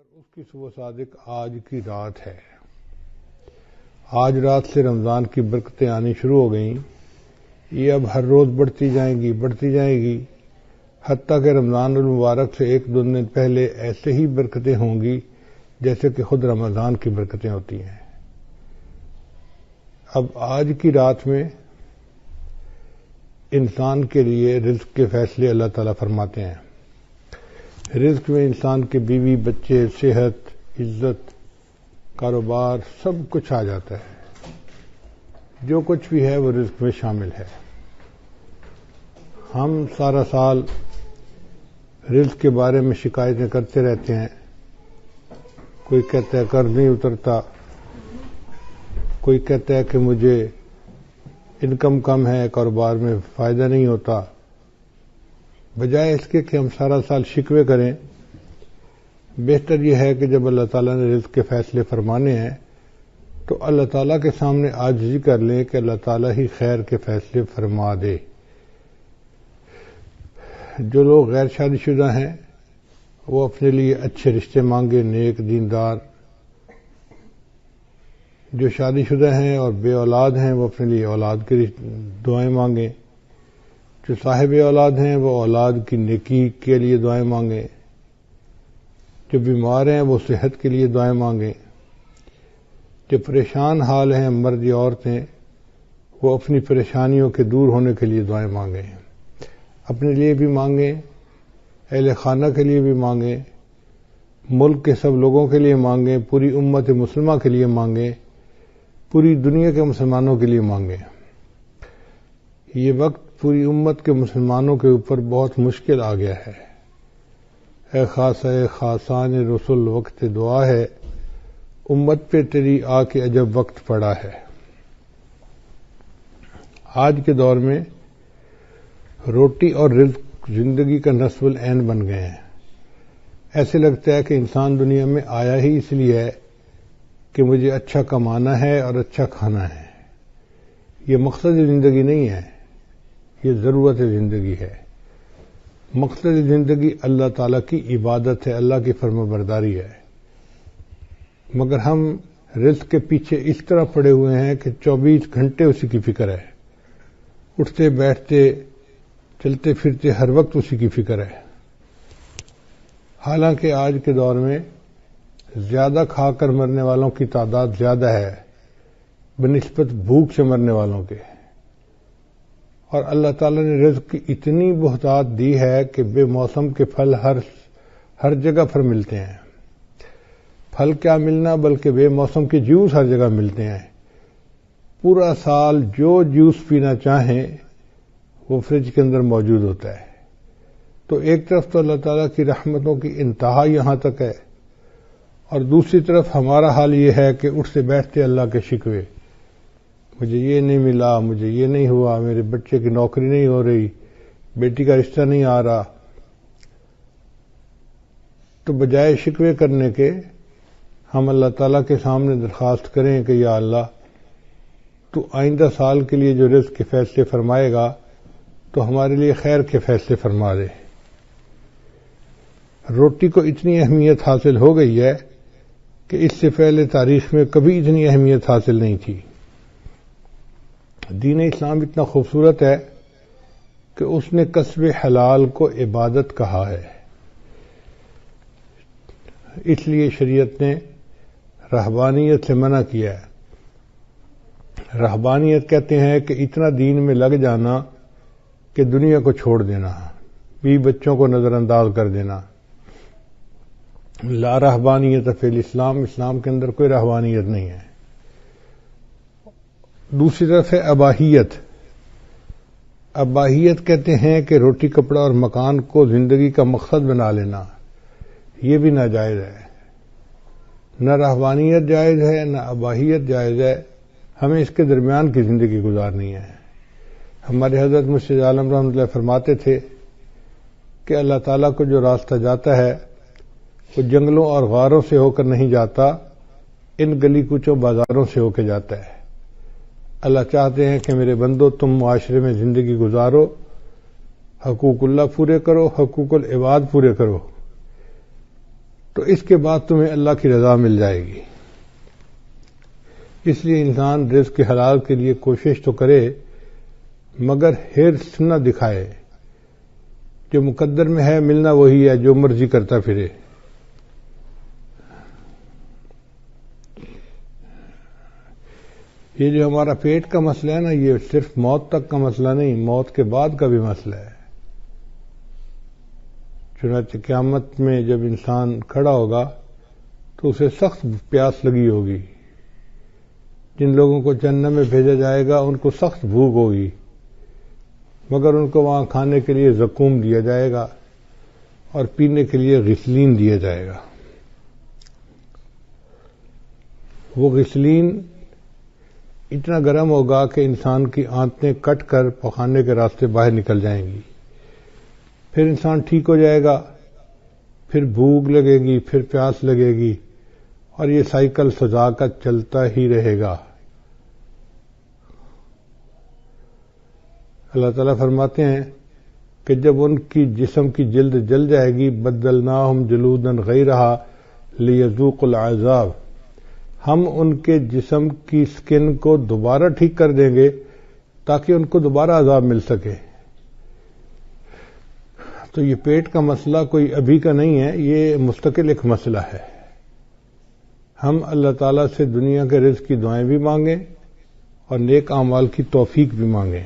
اس کی صبح صادق آج کی رات ہے۔ آج رات سے رمضان کی برکتیں آنی شروع ہو گئیں۔ یہ اب ہر روز بڑھتی جائیں گی حتیٰ کہ رمضان المبارک سے ایک دو دن پہلے ایسے ہی برکتیں ہوں گی جیسے کہ خود رمضان کی برکتیں ہوتی ہیں۔ اب آج کی رات میں انسان کے لیے رزق کے فیصلے اللہ تعالیٰ فرماتے ہیں۔ رزق میں انسان کے بیوی بچے، صحت، عزت، کاروبار سب کچھ آ جاتا ہے۔ جو کچھ بھی ہے وہ رزق میں شامل ہے۔ ہم سارا سال رزق کے بارے میں شکایتیں کرتے رہتے ہیں۔ کوئی کہتا ہے قرض نہیں اترتا، کوئی کہتا ہے کہ مجھے انکم کم ہے، کاروبار میں فائدہ نہیں ہوتا۔ بجائے اس کے کہ ہم سارا سال شکوے کریں، بہتر یہ ہے کہ جب اللہ تعالیٰ نے رزق کے فیصلے فرمانے ہیں تو اللہ تعالیٰ کے سامنے عاجزی کر لیں کہ اللہ تعالیٰ ہی خیر کے فیصلے فرما دے۔ جو لوگ غیر شادی شدہ ہیں وہ اپنے لیے اچھے رشتے مانگے، نیک دیندار۔ جو شادی شدہ ہیں اور بے اولاد ہیں وہ اپنے لیے اولاد کی دعائیں مانگیں۔ جو صاحب اولاد ہیں وہ اولاد کی نیکی کے لیے دعائیں مانگیں۔ جو بیمار ہیں وہ صحت کے لیے دعائیں مانگیں۔ جو پریشان حال ہیں مرد یا عورتیں وہ اپنی پریشانیوں کے دور ہونے کے لیے دعائیں مانگیں۔ اپنے لیے بھی مانگیں، اہل خانہ کے لیے بھی مانگیں، ملک کے سب لوگوں کے لیے مانگیں، پوری امت مسلمہ کے لیے مانگیں، پوری دنیا کے مسلمانوں کے لیے مانگیں۔ یہ وقت پوری امت کے مسلمانوں کے اوپر بہت مشکل آ گیا ہے۔ اے خاص اے خاصان رسول وقت دعا ہے، امت پہ تیری آ کے عجب وقت پڑا ہے۔ آج کے دور میں روٹی اور رزق زندگی کا نصب العین بن گئے ہیں۔ ایسے لگتا ہے کہ انسان دنیا میں آیا ہی اس لیے ہے کہ مجھے اچھا کمانا ہے اور اچھا کھانا ہے۔ یہ مقصد زندگی نہیں ہے، یہ ضرورت زندگی ہے۔ مقصد زندگی اللہ تعالیٰ کی عبادت ہے، اللہ کی فرمانبرداری ہے۔ مگر ہم رزق کے پیچھے اس طرح پڑے ہوئے ہیں کہ 24 گھنٹے اسی کی فکر ہے۔ اٹھتے بیٹھتے چلتے پھرتے ہر وقت اسی کی فکر ہے۔ حالانکہ آج کے دور میں زیادہ کھا کر مرنے والوں کی تعداد زیادہ ہے بنسبت بھوک سے مرنے والوں کے۔ اور اللہ تعالیٰ نے رزق کی اتنی بہتات دی ہے کہ بے موسم کے پھل ہر جگہ پر ملتے ہیں۔ پھل کیا ملنا بلکہ بے موسم کے جوس ہر جگہ ملتے ہیں۔ پورا سال جو جوس پینا چاہیں وہ فریج کے اندر موجود ہوتا ہے۔ تو ایک طرف تو اللہ تعالیٰ کی رحمتوں کی انتہا یہاں تک ہے، اور دوسری طرف ہمارا حال یہ ہے کہ اٹھتے بیٹھتے اللہ کے شکوے، مجھے یہ نہیں ملا، مجھے یہ نہیں ہوا، میرے بچے کی نوکری نہیں ہو رہی، بیٹی کا رشتہ نہیں آ رہا۔ تو بجائے شکوے کرنے کے ہم اللہ تعالیٰ کے سامنے درخواست کریں کہ یا اللہ تو آئندہ سال کے لیے جو رزق کے فیصلے فرمائے گا تو ہمارے لیے خیر کے فیصلے فرما دے۔ روٹی کو اتنی اہمیت حاصل ہو گئی ہے کہ اس سے پہلے تاریخ میں کبھی اتنی اہمیت حاصل نہیں تھی۔ دین اسلام اتنا خوبصورت ہے کہ اس نے کسب حلال کو عبادت کہا ہے۔ اس لیے شریعت نے رہبانیت سے منع کیا ہے۔ رہبانیت کہتے ہیں کہ اتنا دین میں لگ جانا کہ دنیا کو چھوڑ دینا، بیوی بچوں کو نظر انداز کر دینا۔ لا رہبانیت فی الاسلام، اسلام کے اندر کوئی رہبانیت نہیں ہے۔ دوسری طرف ہے اباہیت۔ اباہیت کہتے ہیں کہ روٹی کپڑا اور مکان کو زندگی کا مقصد بنا لینا، یہ بھی ناجائز ہے۔ نہ رہبانیت جائز ہے نہ اباہیت جائز ہے، ہمیں اس کے درمیان کی زندگی گزارنی ہے۔ ہمارے حضرت مرشد عالم رحمۃ اللہ فرماتے تھے کہ اللہ تعالیٰ کو جو راستہ جاتا ہے وہ جنگلوں اور غاروں سے ہو کر نہیں جاتا، ان گلی کوچوں بازاروں سے ہو کے جاتا ہے۔ اللہ چاہتے ہیں کہ میرے بندو تم معاشرے میں زندگی گزارو، حقوق اللہ پورے کرو، حقوق العباد پورے کرو۔ تو اس کے بعد تمہیں اللہ کی رضا مل جائے گی۔ اس لیے انسان رزق کے حلال کے لیے کوشش تو کرے مگر حرص نہ دکھائے۔ جو مقدر میں ہے ملنا وہی ہے، جو مرضی کرتا پھرے۔ یہ جو ہمارا پیٹ کا مسئلہ ہے نا، یہ صرف موت تک کا مسئلہ نہیں، موت کے بعد کا بھی مسئلہ ہے۔ چنانچہ قیامت میں جب انسان کھڑا ہوگا تو اسے سخت پیاس لگی ہوگی۔ جن لوگوں کو جہنم میں بھیجا جائے گا ان کو سخت بھوک ہوگی، مگر ان کو وہاں کھانے کے لیے زقوم دیا جائے گا اور پینے کے لیے غسلین دیا جائے گا۔ وہ غسلین اتنا گرم ہوگا کہ انسان کی آنتیں کٹ کر پخانے کے راستے باہر نکل جائیں گی۔ پھر انسان ٹھیک ہو جائے گا، پھر بھوک لگے گی، پھر پیاس لگے گی، اور یہ سائیکل سزا کا چلتا ہی رہے گا۔ اللہ تعالیٰ فرماتے ہیں کہ جب ان کی جسم کی جلد جل جائے گی، بدلناہم جلودا غیرہا لیذوقوا العذاب، ہم ان کے جسم کی سکن کو دوبارہ ٹھیک کر دیں گے تاکہ ان کو دوبارہ عذاب مل سکے۔ تو یہ پیٹ کا مسئلہ کوئی ابھی کا نہیں ہے، یہ مستقل ایک مسئلہ ہے۔ ہم اللہ تعالیٰ سے دنیا کے رزق کی دعائیں بھی مانگیں اور نیک اعمال کی توفیق بھی مانگیں۔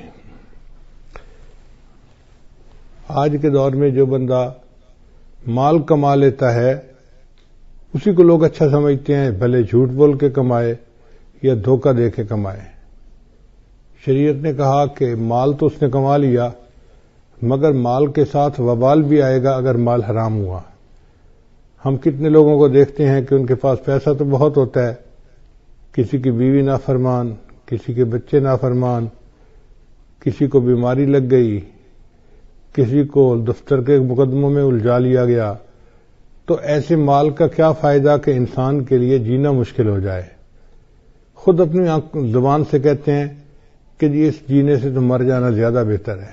آج کے دور میں جو بندہ مال کما لیتا ہے اسی کو لوگ اچھا سمجھتے ہیں، بھلے جھوٹ بول کے کمائے یا دھوکہ دے کے کمائے۔ شریعت نے کہا کہ مال تو اس نے کما لیا مگر مال کے ساتھ وبال بھی آئے گا اگر مال حرام ہوا۔ ہم کتنے لوگوں کو دیکھتے ہیں کہ ان کے پاس پیسہ تو بہت ہوتا ہے، کسی کی بیوی نافرمان، کسی کے بچے نافرمان، کسی کو بیماری لگ گئی، کسی کو دفتر کے مقدموں میں الجھا لیا گیا، تو ایسے مال کا کیا فائدہ کہ انسان کے لیے جینا مشکل ہو جائے۔ خود اپنی زبان سے کہتے ہیں کہ جی اس جینے سے تو مر جانا زیادہ بہتر ہے۔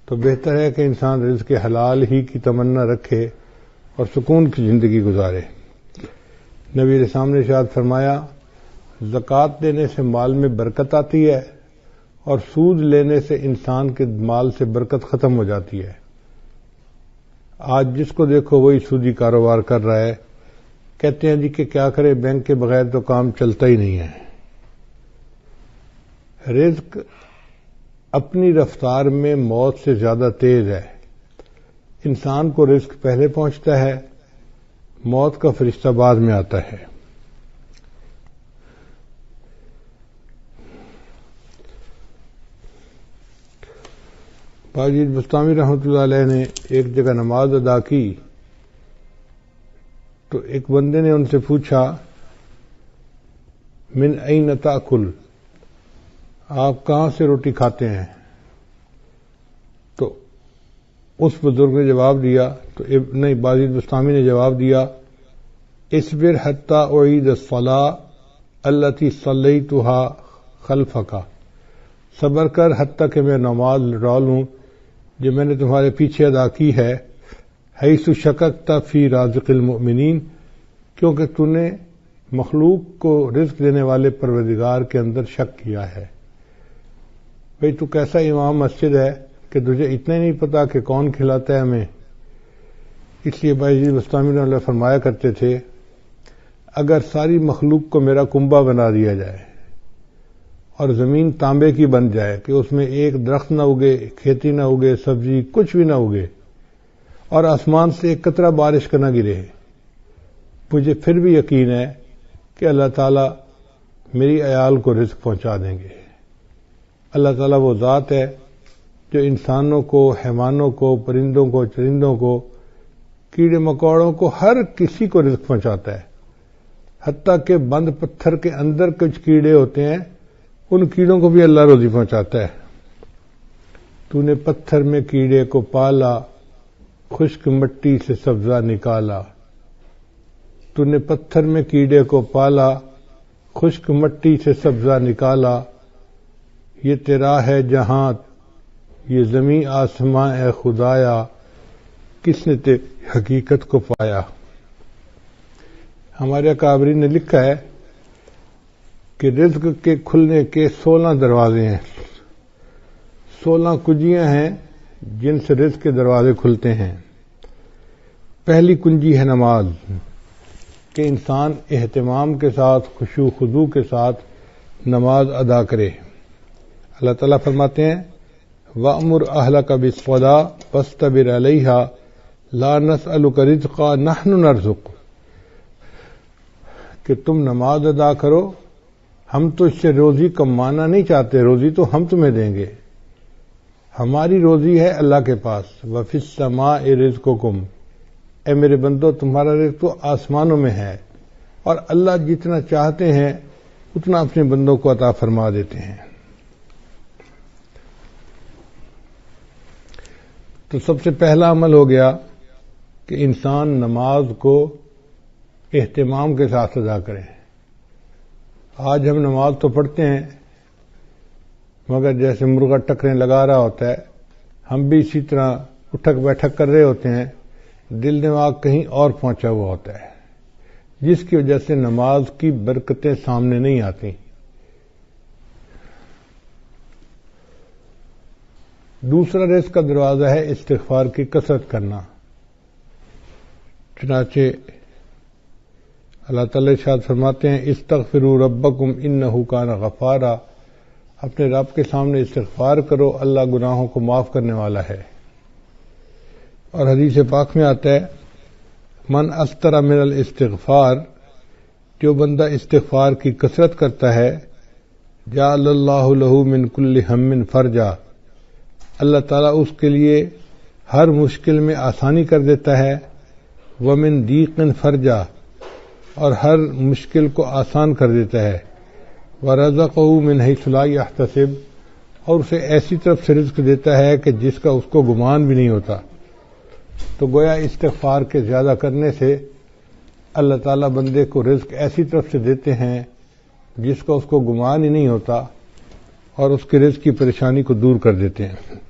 تو بہتر ہے کہ انسان رزق کے حلال ہی کی تمنا رکھے اور سکون کی زندگی گزارے۔ نبی علیہ السلام نے ارشاد فرمایا، زکوٰۃ دینے سے مال میں برکت آتی ہے اور سود لینے سے انسان کے مال سے برکت ختم ہو جاتی ہے۔ آج جس کو دیکھو وہی سودی کاروبار کر رہا ہے، کہتے ہیں جی کہ کیا کرے، بینک کے بغیر تو کام چلتا ہی نہیں ہے۔ رزق اپنی رفتار میں موت سے زیادہ تیز ہے۔ انسان کو رزق پہلے پہنچتا ہے، موت کا فرشتہ بعد میں آتا ہے۔ باجید بستامی رحمۃ اللہ علیہ نے ایک جگہ نماز ادا کی تو ایک بندے نے ان سے پوچھا، من این تاکل، آپ کہاں سے روٹی کھاتے ہیں؟ تو اس بزرگ نے جواب دیا، تو نہیں، باجید بستامی نے جواب دیا، اصبر حتی اعید الصلاۃ التی صلیتها خلفک، صبر کر حتیٰ کہ میں نماز لوٹا لوں جو میں نے تمہارے پیچھے ادا کی ہے، حیث شککت فی رازق المؤمنین، کیونکہ تو نے مخلوق کو رزق دینے والے پروردگار کے اندر شک کیا ہے۔ بھئی تو کیسا امام مسجد ہے کہ تجھے اتنا ہی نہیں پتا کہ کون کھلاتا ہے ہمیں؟ اس لیے باجید بستامی رحمۃ اللہ فرمایا کرتے تھے، اگر ساری مخلوق کو میرا کنبہ بنا دیا جائے اور زمین تانبے کی بن جائے کہ اس میں ایک درخت نہ اگے، کھیتی نہ اگے، سبزی کچھ بھی نہ اگے، اور آسمان سے ایک قطرہ بارش کا نہ گرے، مجھے پھر بھی یقین ہے کہ اللہ تعالیٰ میری عیال کو رزق پہنچا دیں گے۔ اللہ تعالیٰ وہ ذات ہے جو انسانوں کو، حیوانوں کو، پرندوں کو، چرندوں کو، کیڑے مکوڑوں کو، ہر کسی کو رزق پہنچاتا ہے۔ حتیٰ کہ بند پتھر کے اندر کچھ کیڑے ہوتے ہیں، ان کیڑوں کو بھی اللہ روزی پہنچاتا ہے۔ تو نے پتھر میں کیڑے کو پالا، خشک مٹی سے سبزہ نکالا۔ تو نے پتھر میں کیڑے کو پالا، خشک مٹی سے سبزہ نکالا۔ یہ تیرا ہے جہاں، یہ زمین آسماں اے خدایا، کس نے تیری حقیقت کو پایا؟ ہمارے اکابرین نے لکھا ہے کہ رزق کے کھلنے کے 16 دروازے ہیں، 16 کنجیاں ہیں جن سے رزق کے دروازے کھلتے ہیں۔ پہلی کنجی ہے نماز، کہ انسان اہتمام کے ساتھ، خشوع خضوع کے ساتھ نماز ادا کرے۔ اللہ تعالیٰ فرماتے ہیں وَأْمُرْ أَهْلَكَ بِالصَّلَاةِ وَاصْطَبِرْ عَلَيْهَا لَا نَسْأَلُكَ رِزْقًا نَحْنُ نَرْزُقُكَ، کہ تم نماز ادا کرو، ہم تو اس سے روزی کمانا نہیں چاہتے، روزی تو ہم تمہیں دیں گے، ہماری روزی ہے اللہ کے پاس۔ وَفِي السَّمَاءِ رِزْقُكُمْ، اے میرے بندو تمہارا رزق تو آسمانوں میں ہے، اور اللہ جتنا چاہتے ہیں اتنا اپنے بندوں کو عطا فرما دیتے ہیں۔ تو سب سے پہلا عمل ہو گیا کہ انسان نماز کو اہتمام کے ساتھ ادا کرے۔ آج ہم نماز تو پڑھتے ہیں مگر جیسے مرغا ٹکریں لگا رہا ہوتا ہے، ہم بھی اسی طرح اٹھک بیٹھک کر رہے ہوتے ہیں، دل دماغ کہیں اور پہنچا ہوا ہوتا ہے، جس کی وجہ سے نماز کی برکتیں سامنے نہیں آتی۔ دوسرا رزق کا دروازہ ہے استغفار کی کثرت کرنا۔ چنانچہ اللہ تعالی ارشاد فرماتے ہیں استغفروا ربکم انہ کان غفارا، اپنے رب کے سامنے استغفار کرو، اللہ گناہوں کو معاف کرنے والا ہے۔ اور حدیث پاک میں آتا ہے من استر من الاستغفار، جو بندہ استغفار کی کثرت کرتا ہے جعل اللہ لہ من کل ہم فرجا، اللہ تعالیٰ اس کے لیے ہر مشکل میں آسانی کر دیتا ہے، ومن ضیق فرجا، اور ہر مشکل کو آسان کر دیتا ہے، ورزقہ من حیث لا یحتسب، اور اسے ایسی طرف سے رزق دیتا ہے کہ جس کا اس کو گمان بھی نہیں ہوتا۔ تو گویا استغفار کے زیادہ کرنے سے اللہ تعالیٰ بندے کو رزق ایسی طرف سے دیتے ہیں جس کا اس کو گمان ہی نہیں ہوتا، اور اس کے رزق کی پریشانی کو دور کر دیتے ہیں۔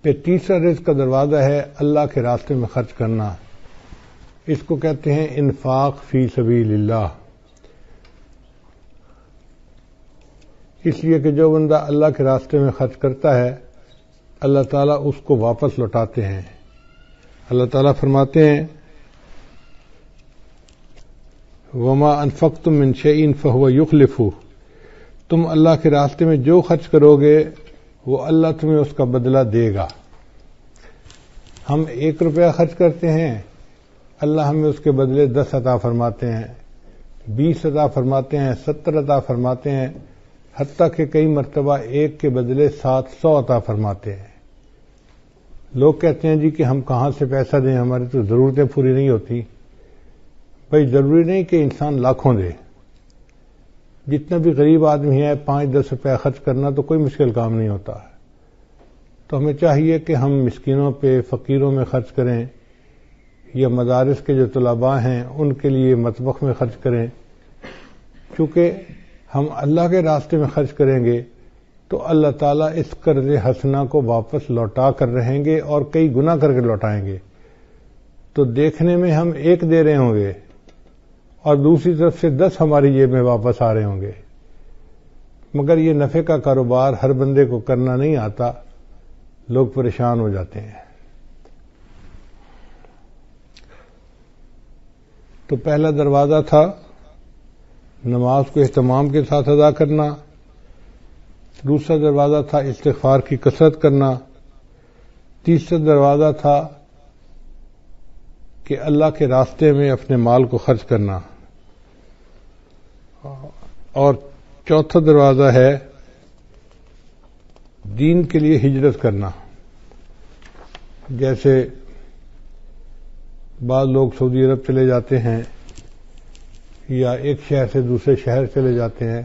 پھر تیسرا رزق کا دروازہ ہے اللہ کے راستے میں خرچ کرنا، اس کو کہتے ہیں انفاق فی سبیل اللہ۔ اس لیے کہ جو بندہ اللہ کے راستے میں خرچ کرتا ہے اللہ تعالیٰ اس کو واپس لوٹاتے ہیں۔ اللہ تعالیٰ فرماتے ہیں وما انفقتم من شیء فهو یخلفہ، تم اللہ کے راستے میں جو خرچ کرو گے وہ اللہ تمہیں اس کا بدلہ دے گا۔ ہم 1 روپیہ خرچ کرتے ہیں، اللہ ہمیں اس کے بدلے 10 عطا فرماتے ہیں، 20 عطا فرماتے ہیں، 70 عطا فرماتے ہیں، حتیٰ کہ کئی مرتبہ 1 کے بدلے 700 عطا فرماتے ہیں۔ لوگ کہتے ہیں جی کہ ہم کہاں سے پیسہ دیں، ہماری تو ضرورتیں پوری نہیں ہوتی۔ بھائی ضروری نہیں کہ انسان لاکھوں دے، جتنا بھی غریب آدمی ہے 5-10 روپے خرچ کرنا تو کوئی مشکل کام نہیں ہوتا۔ تو ہمیں چاہیے کہ ہم مسکینوں پہ، فقیروں میں خرچ کریں، یا مدارس کے جو طلباء ہیں ان کے لیے مطبخ میں خرچ کریں۔ چونکہ ہم اللہ کے راستے میں خرچ کریں گے تو اللہ تعالیٰ اس قرض حسنہ کو واپس لوٹا کر رہیں گے اور کئی گنا کر کے لوٹائیں گے۔ تو دیکھنے میں ہم 1 دے رہے ہوں گے اور دوسری طرف سے 10 ہماری جیب میں واپس آ رہے ہوں گے، مگر یہ نفع کا کاروبار ہر بندے کو کرنا نہیں آتا، لوگ پریشان ہو جاتے ہیں۔ تو پہلا دروازہ تھا نماز کو اہتمام کے ساتھ ادا کرنا، دوسرا دروازہ تھا استغفار کی کثرت کرنا، تیسرا دروازہ تھا کہ اللہ کے راستے میں اپنے مال کو خرچ کرنا، اور چوتھا دروازہ ہے دین کے لیے ہجرت کرنا۔ جیسے بعض لوگ سعودی عرب چلے جاتے ہیں یا ایک شہر سے دوسرے شہر چلے جاتے ہیں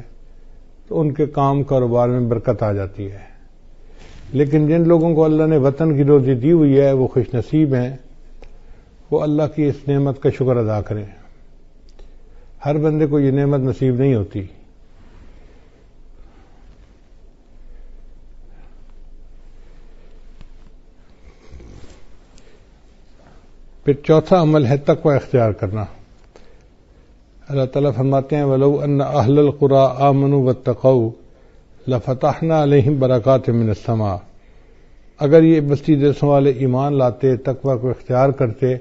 تو ان کے کام کاروبار میں برکت آ جاتی ہے، لیکن جن لوگوں کو اللہ نے وطن کی روزی دی ہوئی ہے وہ خوش نصیب ہیں، وہ اللہ کی اس نعمت کا شکر ادا کریں۔ ہر بندے کو یہ نعمت نصیب نہیں ہوتی۔ پھر چوتھا عمل ہے تقوی اختیار کرنا۔ اللہ تعالیٰ فرماتے ہیں وَلَوْ أَنَّ أَهْلَ الْقُرَىٰ آمَنُوا وَاتَّقَوْا لَفَتَحْنَا عَلَيْهِمْ بَرَكَاتٍ مِّنَ السَّمَاءِ، اگر یہ بستی دیسوں والے ایمان لاتے، تقوی کو اختیار کرتے،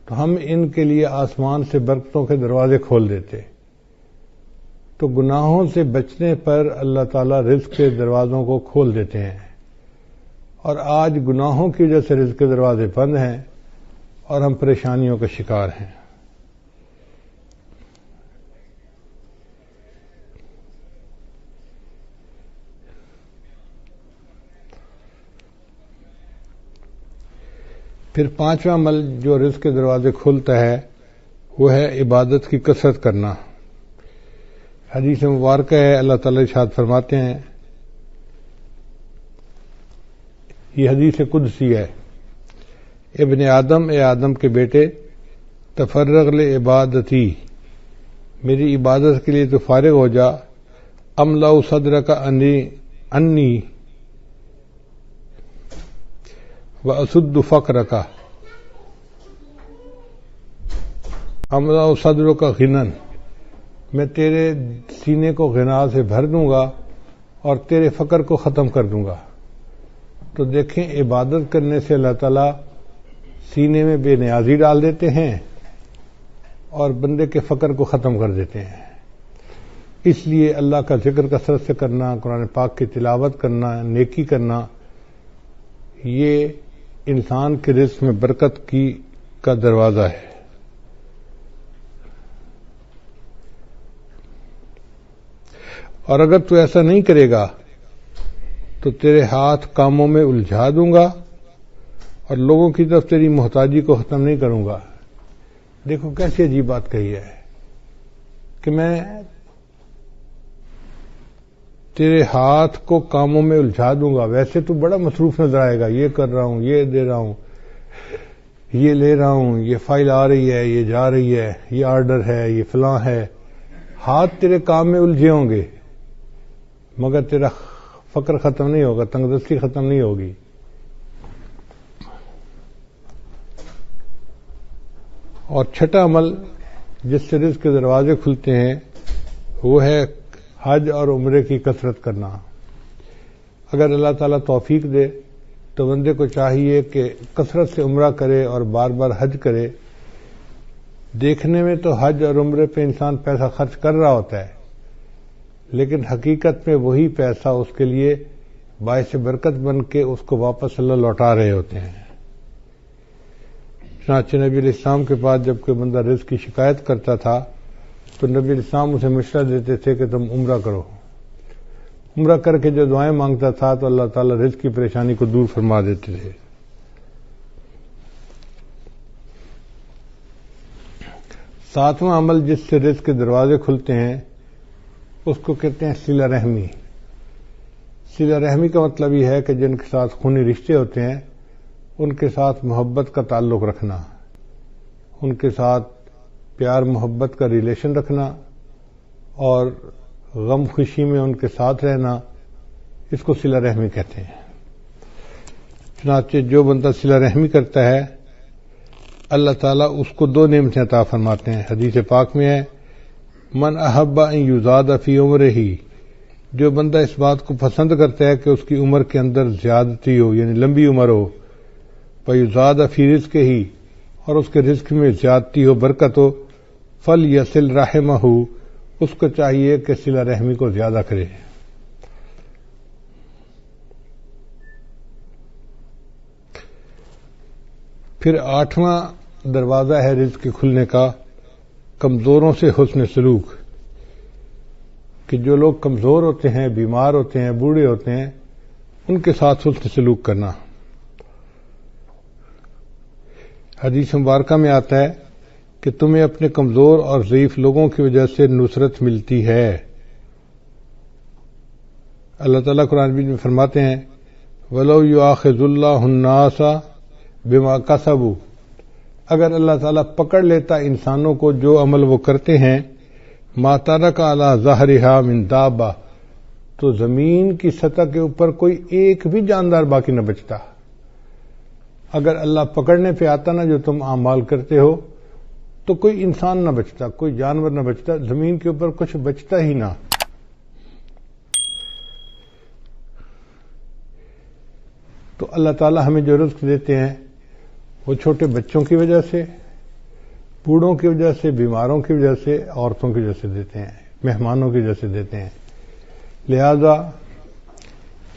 تو ہم ان کے لیے آسمان سے برکتوں کے دروازے کھول دیتے۔ تو گناہوں سے بچنے پر اللہ تعالیٰ رزق کے دروازوں کو کھول دیتے ہیں، اور آج گناہوں کی وجہ سے رزق کے دروازے بند ہیں اور ہم پریشانیوں کا شکار ہیں۔ پھر پانچواں عمل جو رزق کے دروازے کھولتا ہے وہ ہے عبادت کی کثرت کرنا۔ حدیث مبارکہ ہے، اللہ تعالیٰ ارشاد فرماتے ہیں، یہ حدیث قدسی ہے، ابن آدم، اے آدم کے بیٹے، تفرغ لعبادتی، میری عبادت کے لیے تو فارغ ہو جا، املا صدرک انی واسد فقرک، املا صدرک غنن، میں تیرے سینے کو غنا سے بھر دوں گا اور تیرے فقر کو ختم کر دوں گا۔ تو دیکھیں، عبادت کرنے سے اللہ تعالیٰ سینے میں بے نیازی ڈال دیتے ہیں اور بندے کے فقر کو ختم کر دیتے ہیں۔ اس لیے اللہ کا ذکر کثرت سے کرنا، قرآن پاک کی تلاوت کرنا، نیکی کرنا، یہ انسان کے رزق میں برکت کا دروازہ ہے۔ اور اگر تو ایسا نہیں کرے گا تو تیرے ہاتھ کاموں میں الجھا دوں گا اور لوگوں کی طرف تیری محتاجی کو ختم نہیں کروں گا۔ دیکھو کیسی عجیب بات کہی ہے کہ میں تیرے ہاتھ کو کاموں میں الجھا دوں گا، ویسے تو بڑا مصروف نظر آئے گا، یہ کر رہا ہوں، یہ دے رہا ہوں، یہ لے رہا ہوں، یہ فائل آ رہی ہے، یہ جا رہی ہے، یہ آرڈر ہے، یہ فلاں ہے، ہاتھ تیرے کام میں الجھے ہوں گے مگر تیرا فقر ختم نہیں ہوگا، تنگدستی ختم نہیں ہوگی۔ اور چھٹا عمل جس سے رزق کے دروازے کھلتے ہیں وہ ہے حج اور عمرے کی کثرت کرنا۔ اگر اللہ تعالیٰ توفیق دے تو بندے کو چاہیے کہ کثرت سے عمرہ کرے اور بار بار حج کرے۔ دیکھنے میں تو حج اور عمرے پہ انسان پیسہ خرچ کر رہا ہوتا ہے، لیکن حقیقت میں وہی پیسہ اس کے لیے باعث برکت بن کے اس کو واپس اللہ لوٹا رہے ہوتے ہیں۔ چنانچہ نبی علیہ السلام کے پاس جب کوئی بندہ رزق کی شکایت کرتا تھا تو نبی علیہ السلام اسے مشورہ دیتے تھے کہ تم عمرہ کرو۔ عمرہ کر کے جو دعائیں مانگتا تھا تو اللہ تعالیٰ رزق کی پریشانی کو دور فرما دیتے تھے۔ ساتواں عمل جس سے رزق کے دروازے کھلتے ہیں اس کو کہتے ہیں صلہ رحمی۔ صلہ رحمی کا مطلب یہ ہے کہ جن کے ساتھ خونی رشتے ہوتے ہیں ان کے ساتھ محبت کا تعلق رکھنا، ان کے ساتھ پیار محبت کا ریلیشن رکھنا اور غم خوشی میں ان کے ساتھ رہنا، اس کو صلہ رحمی کہتے ہیں۔ چنانچہ جو بندہ صلہ رحمی کرتا ہے اللہ تعالیٰ اس کو دو نعمتیں عطا فرماتے ہیں۔ حدیث پاک میں ہے من احب ان یزاد فی عمرہ، جو بندہ اس بات کو پسند کرتا ہے کہ اس کی عمر کے اندر زیادتی ہو، یعنی لمبی عمر ہو، فیزاد فی رزقہ، اور اس کے رزق میں زیادتی ہو، برکت ہو، فلیصل رحمہ، اس کو چاہیے کہ صلہ رحمی کو زیادہ کرے۔ پھر آٹھواں دروازہ ہے رزق کے کھلنے کا، کمزوروں سے حسن سلوک، کہ جو لوگ کمزور ہوتے ہیں، بیمار ہوتے ہیں، بوڑھے ہوتے ہیں، ان کے ساتھ حسن سلوک کرنا۔ حدیث مبارکہ میں آتا ہے کہ تمہیں اپنے کمزور اور ضعیف لوگوں کی وجہ سے نصرت ملتی ہے۔ اللہ تعالیٰ قرآن مجید میں فرماتے ہیں وَلَوْ يُؤَاخِذُ اللَّهُ النَّاسَ بِمَا كَسَبُوا، اگر اللہ تعالیٰ پکڑ لیتا انسانوں کو جو عمل وہ کرتے ہیں، مَا تَرَكَ عَلَى ظَهْرِهَا مِن دَابَّةٍ، تو زمین کی سطح کے اوپر کوئی ایک بھی جاندار باقی نہ بچتا۔ اگر اللہ پکڑنے پہ آتا نا جو تم اعمال کرتے ہو تو کوئی انسان نہ بچتا، کوئی جانور نہ بچتا، زمین کے اوپر کچھ بچتا ہی نہ۔ تو اللہ تعالیٰ ہمیں جو رزق دیتے ہیں وہ چھوٹے بچوں کی وجہ سے، بوڑھوں کی وجہ سے، بیماروں کی وجہ سے، عورتوں کی وجہ سے دیتے ہیں، مہمانوں کی وجہ سے دیتے ہیں۔ لہذا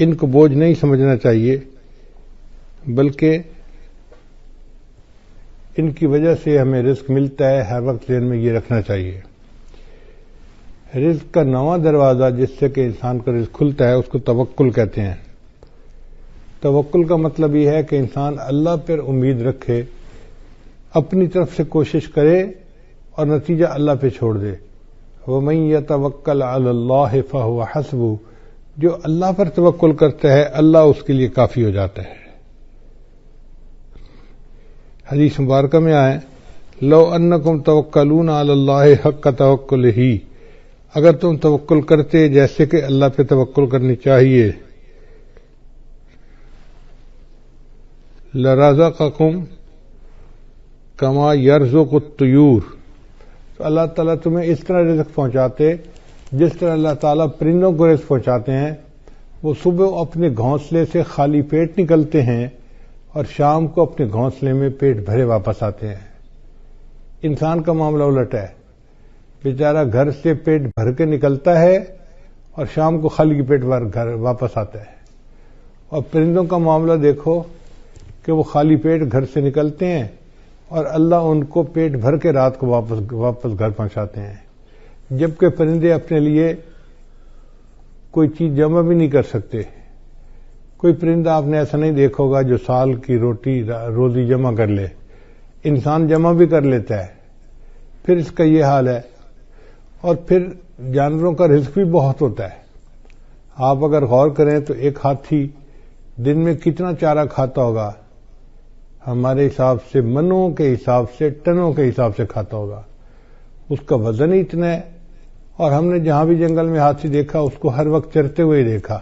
ان کو بوجھ نہیں سمجھنا چاہیے، بلکہ ان کی وجہ سے ہمیں رزق ملتا ہے، ہر وقت ذہن میں یہ رکھنا چاہیے۔ رزق کا نواں دروازہ جس سے کہ انسان کا رزق کھلتا ہے اس کو توکل کہتے ہیں۔ توکل کا مطلب یہ ہے کہ انسان اللہ پر امید رکھے، اپنی طرف سے کوشش کرے اور نتیجہ اللہ پہ چھوڑ دے۔ وَمَن يَتَوَكَّلْ عَلَى اللَّهِ فَهُوَ حَسْبُهُ، جو اللہ پر توکل کرتا ہے اللہ اس کے لیے کافی ہو جاتا ہے۔ حدیث مبارکہ میں آئے لو انکم توکلون علی اللہ حق توکلہ، اگر تم توکل کرتے جیسے کہ اللہ پہ توکل کرنی چاہیے، لرزقکم کما یرزق الطیور، تو اللہ تعالیٰ تمہیں اس طرح رزق پہنچاتے جس طرح اللہ تعالیٰ پرندوں کو رزق پہنچاتے ہیں۔ وہ صبح اپنے گھونسلے سے خالی پیٹ نکلتے ہیں اور شام کو اپنے گھونسلے میں پیٹ بھرے واپس آتے ہیں۔ انسان کا معاملہ الٹ ہے، بیچارہ گھر سے پیٹ بھر کے نکلتا ہے اور شام کو خالی پیٹ گھر واپس آتا ہے۔ اور پرندوں کا معاملہ دیکھو کہ وہ خالی پیٹ گھر سے نکلتے ہیں اور اللہ ان کو پیٹ بھر کے رات کو واپس گھر پہنچاتے ہیں، جبکہ پرندے اپنے لیے کوئی چیز جمع بھی نہیں کر سکتے۔ کوئی پرندہ آپ نے ایسا نہیں دیکھا ہوگا جو سال کی روزی جمع کر لے، انسان جمع بھی کر لیتا ہے، پھر اس کا یہ حال ہے۔ اور پھر جانوروں کا رزق بھی بہت ہوتا ہے۔ آپ اگر غور کریں تو ایک ہاتھی دن میں کتنا چارہ کھاتا ہوگا؟ ہمارے حساب سے منوں کے حساب سے، ٹنوں کے حساب سے کھاتا ہوگا، اس کا وزن ہی اتنا ہے۔ اور ہم نے جہاں بھی جنگل میں ہاتھی دیکھا اس کو ہر وقت چرتے ہوئے دیکھا۔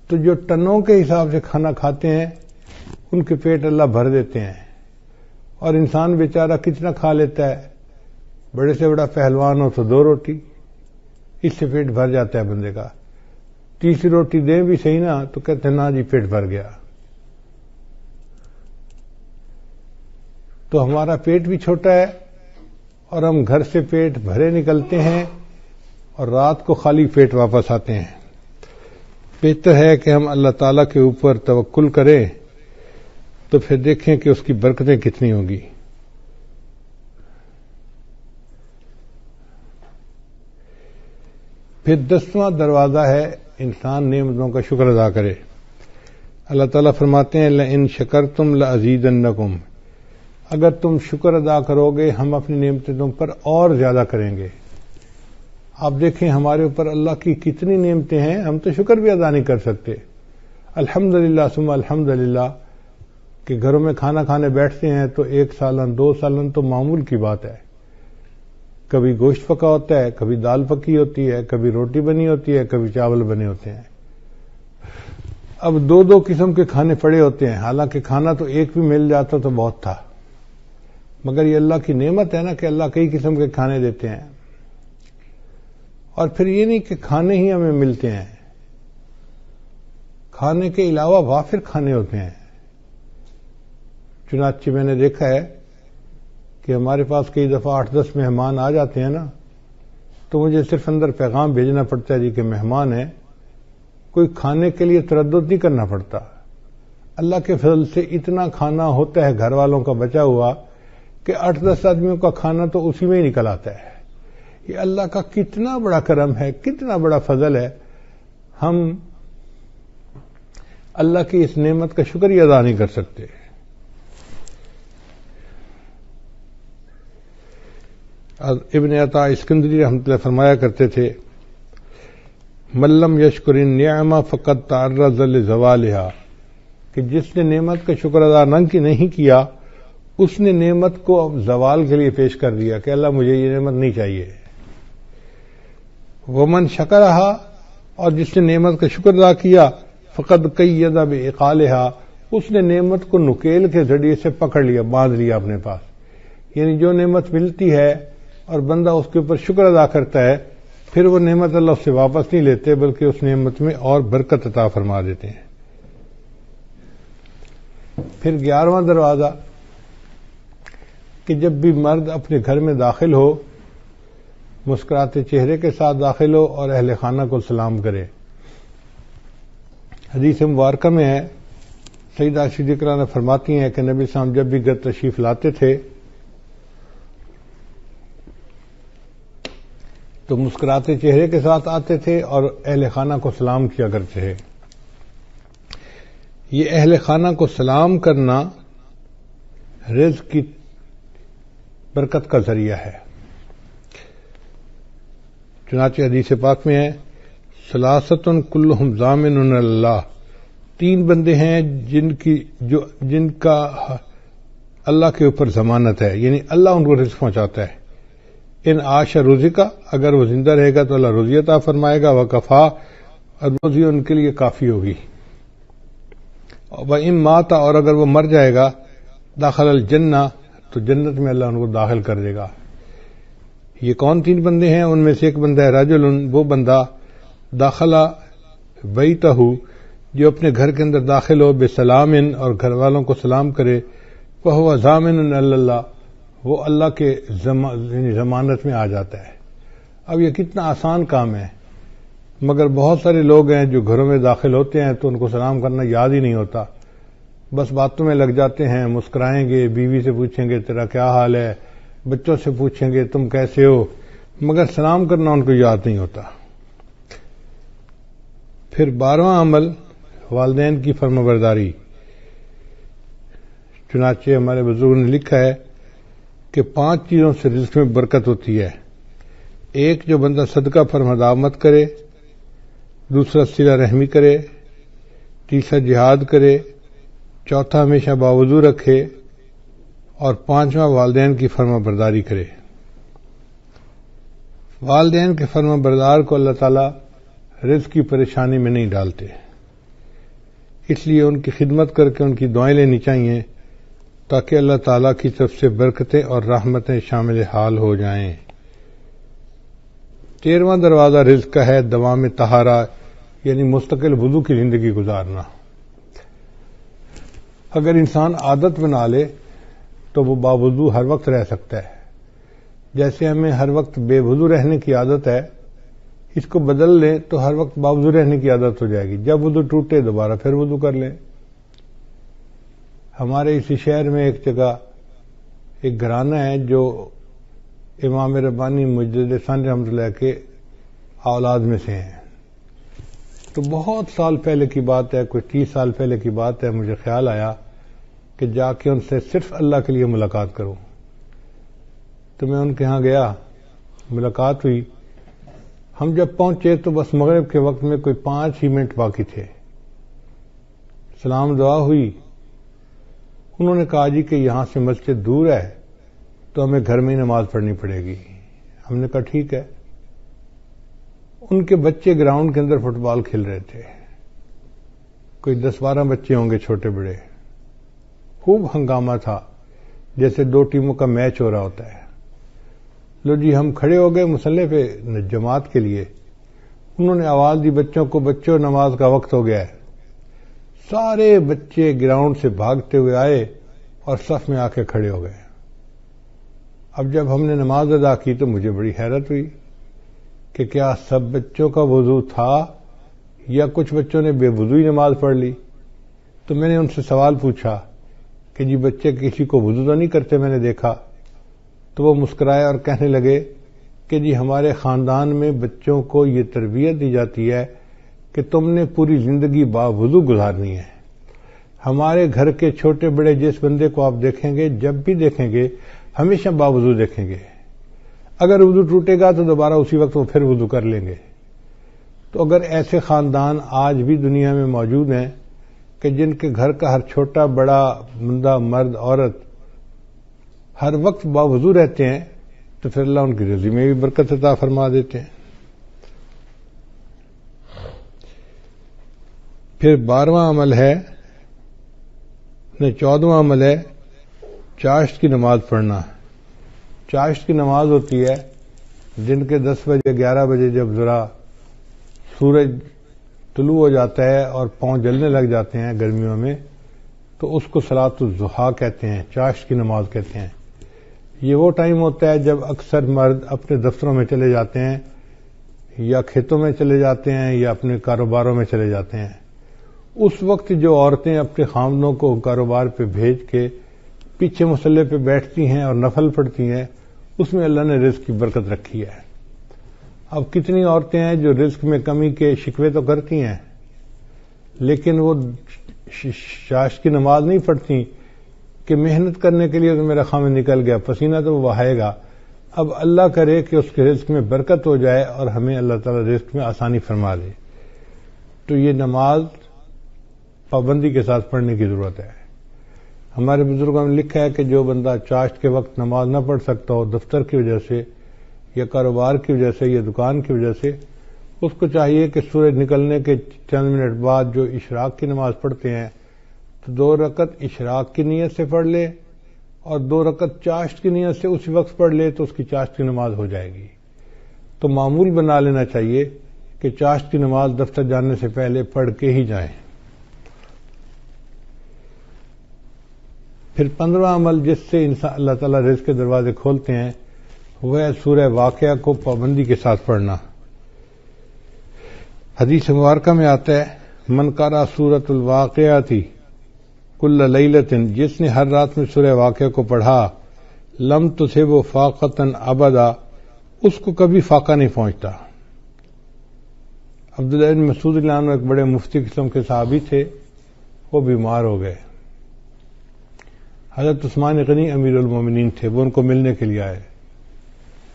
تو جو ٹنوں کے حساب سے کھانا کھاتے ہیں ان کے پیٹ اللہ بھر دیتے ہیں، اور انسان بیچارہ کتنا کھا لیتا ہے؟ بڑے سے بڑا پہلوان ہو تو 2 روٹی، اس سے پیٹ بھر جاتا ہے بندے کا۔ تیسری روٹی دیں بھی صحیح نا تو کہتے ہیں نا جی پیٹ بھر گیا۔ تو ہمارا پیٹ بھی چھوٹا ہے اور ہم گھر سے پیٹ بھرے نکلتے ہیں اور رات کو خالی پیٹ واپس آتے ہیں۔ بہتر ہے کہ ہم اللہ تعالیٰ کے اوپر توکل کریں، تو پھر دیکھیں کہ اس کی برکتیں کتنی ہوں گی۔ پھر 10واں دروازہ ہے انسان نعمتوں کا شکر ادا کرے۔ اللہ تعالیٰ فرماتے ہیں لئن شکرتم لازیدنکم، اگر تم شکر ادا کرو گے ہم اپنی نعمتیں تم پر اور زیادہ کریں گے۔ آپ دیکھیں ہمارے اوپر اللہ کی کتنی نعمتیں ہیں، ہم تو شکر بھی ادا نہیں کر سکتے۔ الحمدللہ ثم الحمدللہ کہ گھروں میں کھانا کھانے بیٹھتے ہیں تو 1 سالن 2 سالن تو معمول کی بات ہے۔ کبھی گوشت پکا ہوتا ہے، کبھی دال پکی ہوتی ہے، کبھی روٹی بنی ہوتی ہے، کبھی چاول بنے ہوتے ہیں۔ اب 2 قسم کے کھانے پڑے ہوتے ہیں، حالانکہ کھانا تو ایک بھی مل جاتا تو بہت تھا، مگر یہ اللہ کی نعمت ہے نا کہ اللہ کئی قسم کے کھانے دیتے ہیں۔ اور پھر یہ نہیں کہ کھانے ہی ہمیں ملتے ہیں، کھانے کے علاوہ وافر کھانے ہوتے ہیں۔ چنانچہ میں نے دیکھا ہے کہ ہمارے پاس کئی دفعہ 8-10 مہمان آ جاتے ہیں نا، تو مجھے صرف اندر پیغام بھیجنا پڑتا ہے جی کہ مہمان ہیں، کوئی کھانے کے لیے تردد نہیں کرنا پڑتا۔ اللہ کے فضل سے اتنا کھانا ہوتا ہے گھر والوں کا بچا ہوا کہ 8-10 آدمیوں کا کھانا تو اسی میں ہی نکل آتا ہے۔ یہ اللہ کا کتنا بڑا کرم ہے، کتنا بڑا فضل ہے، ہم اللہ کی اس نعمت کا شکریہ ادا نہیں کر سکتے۔ ابن عطا اسکندری رحمۃ اللہ فرمایا کرتے تھے من لم یشکر النعمہ فقد تعرض لزوالہا، کہ جس نے نعمت کا شکر ادا نہیں کیا اس نے نعمت کو اب زوال کے لیے پیش کر دیا کہ اللہ مجھے یہ نعمت نہیں چاہیے۔ ومن شکرہا، اور جس نے نعمت کا شکر ادا کیا فقد قید بعقالہا، اس نے نعمت کو نکیل کے ذریعے سے پکڑ لیا، باندھ لیا اپنے پاس یعنی جو نعمت ملتی ہے اور بندہ اس کے اوپر شکر ادا کرتا ہے، پھر وہ نعمت اللہ اس سے واپس نہیں لیتے بلکہ اس نعمت میں اور برکت عطا فرما دیتے ہیں۔ پھر 11واں دروازہ کہ جب بھی مرد اپنے گھر میں داخل ہو مسکراتے چہرے کے ساتھ داخل ہو اور اہل خانہ کو سلام کرے۔ حدیث مبارکہ میں ہے، سیدہ صدیقہ نے فرماتی ہیں کہ نبی صلی اللہ علیہ وسلم جب بھی گھر تشریف لاتے تھے تو مسکراتے چہرے کے ساتھ آتے تھے اور اہل خانہ کو سلام کیا کرتے تھے۔ یہ اہل خانہ کو سلام کرنا رزق کی برکت کا ذریعہ ہے۔ چنانچہ حدیث پاک میں ہے، ثلاثۃ کلہم ضامن اللہ، 3 بندے ہیں جن کا اللہ کے اوپر ضمانت ہے، یعنی اللہ ان کو رزق پہنچاتا ہے۔ ان عاش رزقا، اگر وہ زندہ رہے گا تو اللہ روزی عطا فرمائے گا، وکفا، اور روزی ان کے لیے کافی ہوگی، وَإِن مَاتَ، اور اگر وہ مر جائے گا، داخل الجنہ، تو جنت میں اللہ ان کو داخل کر دے گا۔ یہ کون 3 بندے ہیں؟ ان میں سے ایک بندہ ہے رجل، وہ بندہ داخلہ بیتہ، جو اپنے گھر کے اندر داخل ہو بسلام، اور گھر والوں کو سلام کرے، وَهُوَ ضامن اللہ، وہ اللہ کے ضمانت میں آ جاتا ہے۔ اب یہ کتنا آسان کام ہے، مگر بہت سارے لوگ ہیں جو گھروں میں داخل ہوتے ہیں تو ان کو سلام کرنا یاد ہی نہیں ہوتا، بس باتوں میں لگ جاتے ہیں، مسکرائیں گے، بیوی سے پوچھیں گے تیرا کیا حال ہے، بچوں سے پوچھیں گے تم کیسے ہو، مگر سلام کرنا ان کو یاد نہیں ہوتا۔ پھر 12واں عمل والدین کی فرمانبرداری۔ چنانچہ ہمارے بزرگوں نے لکھا ہے کہ 5 چیزوں سے رزق میں برکت ہوتی ہے۔ ایک، جو بندہ صدقہ فرمادامت کرے، دوسرا صلہ رحمی کرے، تیسرا جہاد کرے، چوتھا ہمیشہ باوضو رکھے، اور 5واں والدین کی فرمانبرداری کرے۔ والدین کے فرمانبردار کو اللہ تعالیٰ رزق کی پریشانی میں نہیں ڈالتے، اس لیے ان کی خدمت کر کے ان کی دعائیں لینی چاہیے تاکہ اللہ تعالیٰ کی طرف سے برکتیں اور رحمتیں شامل حال ہو جائیں۔ 13واں دروازہ رزق کا ہے دوام طہارہ، یعنی مستقل وضو کی زندگی گزارنا۔ اگر انسان عادت بنا لے تو وہ باوضو ہر وقت رہ سکتا ہے۔ جیسے ہمیں ہر وقت بے وضو رہنے کی عادت ہے، اس کو بدل لیں تو ہر وقت باوضو رہنے کی عادت ہو جائے گی، جب وضو ٹوٹے دوبارہ پھر وضو کر لیں۔ ہمارے اسی شہر میں ایک جگہ ایک گھرانہ ہے جو امام ربانی مجدد ثانی رحمۃ اللہ کے اولاد میں سے ہیں، تو بہت سال پہلے کی بات ہے، کوئی 30 سال پہلے کی بات ہے، مجھے خیال آیا کہ جا کے ان سے صرف اللہ کے لیے ملاقات کروں، تو میں ان کے ہاں گیا، ملاقات ہوئی۔ ہم جب پہنچے تو بس مغرب کے وقت میں کوئی 5 ہی منٹ باقی تھے، سلام دعا ہوئی۔ انہوں نے کہا جی کہ یہاں سے مسجد دور ہے تو ہمیں گھر میں ہی نماز پڑھنی پڑے گی۔ ہم نے کہا ٹھیک ہے۔ ان کے بچے گراؤنڈ کے اندر فٹ بال کھیل رہے تھے، کوئی 10-12 بچے ہوں گے چھوٹے بڑے، خوب ہنگامہ تھا، جیسے 2 ٹیموں کا میچ ہو رہا ہوتا ہے۔ لو جی ہم کھڑے ہو گئے مصلی پہ جماعت کے لیے، انہوں نے آواز دی بچوں کو، بچوں نماز کا وقت ہو گیا ہے۔ سارے بچے گراؤنڈ سے بھاگتے ہوئے آئے اور صف میں آ کے کھڑے ہو گئے۔ اب جب ہم نے نماز ادا کی تو مجھے بڑی حیرت ہوئی کہ کیا سب بچوں کا وضو تھا یا کچھ بچوں نے بے وضوئی نماز پڑھ لی۔ تو میں نے ان سے سوال پوچھا کہ جی بچے کسی کو وضو تو نہیں کرتے میں نے دیکھا، تو وہ مسکرائے اور کہنے لگے کہ جی ہمارے خاندان میں بچوں کو یہ تربیت دی جاتی ہے کہ تم نے پوری زندگی باوضو گزارنی ہے۔ ہمارے گھر کے چھوٹے بڑے جس بندے کو آپ دیکھیں گے، جب بھی دیکھیں گے ہمیشہ باوضو دیکھیں گے، اگر وضو ٹوٹے گا تو دوبارہ اسی وقت وہ پھر وضو کر لیں گے۔ تو اگر ایسے خاندان آج بھی دنیا میں موجود ہیں کہ جن کے گھر کا ہر چھوٹا بڑا بندہ، مرد عورت ہر وقت باوضو رہتے ہیں، تو پھر اللہ ان کی رزق میں بھی برکت عطا فرما دیتے ہیں۔ پھر 12واں عمل ہے، 14واں عمل ہے چاشت کی نماز پڑھنا، چاشت کی نماز ہوتی ہے دن کے 10 بجے 11 بجے، جب ذرا سورج طلوع ہو جاتا ہے اور پاؤں جلنے لگ جاتے ہیں گرمیوں میں، تو اس کو صلاۃ الضحیٰ کہتے ہیں، چاشت کی نماز کہتے ہیں۔ یہ وہ ٹائم ہوتا ہے جب اکثر مرد اپنے دفتروں میں چلے جاتے ہیں یا کھیتوں میں چلے جاتے ہیں یا اپنے کاروباروں میں چلے جاتے ہیں۔ اس وقت جو عورتیں اپنے خامدوں کو کاروبار پہ بھیج کے پیچھے مصلے پہ بیٹھتی ہیں اور نفل پڑھتی ہیں، اس میں اللہ نے رزق کی برکت رکھی ہے۔ اب کتنی عورتیں ہیں جو رزق میں کمی کے شکوے تو کرتی ہیں، لیکن وہ چاشت کی نماز نہیں پڑھتی کہ محنت کرنے کے لیے تو میرا خامد نکل گیا، پسینہ تو وہ بہائے گا، اب اللہ کرے کہ اس کے رزق میں برکت ہو جائے اور ہمیں اللہ تعالی رزق میں آسانی فرما دے۔ تو یہ نماز پابندی کے ساتھ پڑھنے کی ضرورت ہے۔ ہمارے بزرگوں نے لکھا ہے کہ جو بندہ چاشت کے وقت نماز نہ پڑھ سکتا ہو دفتر کی وجہ سے یا کاروبار کی وجہ سے یا دکان کی وجہ سے، اس کو چاہیے کہ سورج نکلنے کے چند منٹ بعد جو اشراق کی نماز پڑھتے ہیں تو 2 رکعت اشراق کی نیت سے پڑھ لے اور 2 رکعت چاشت کی نیت سے اسی وقت پڑھ لے تو اس کی چاشت کی نماز ہو جائے گی۔ تو معمول بنا لینا چاہیے کہ چاشت کی نماز دفتر جانے سے پہلے پڑھ کے ہی جائیں۔ پھر 15واں عمل جس سے انسان اللہ تعالیٰ رزق کے دروازے کھولتے ہیں وہ ہے سورہ واقعہ کو پابندی کے ساتھ پڑھنا۔ حدیث مبارکہ میں آتا ہے من قرأ سورۃ الواقعہ کل لیلۃ، جس نے ہر رات میں سورہ واقعہ کو پڑھا، لم تصبہ فاقۃ ابدا، اس کو کبھی فاقہ نہیں پہنچتا۔ عبداللہ بن مسعود رضی اللہ عنہ ایک بڑے مفتی قسم کے صحابی تھے، وہ بیمار ہو گئے۔ حضرت عثمان غنی امیر المومنین تھے، وہ ان کو ملنے کے لیے آئے۔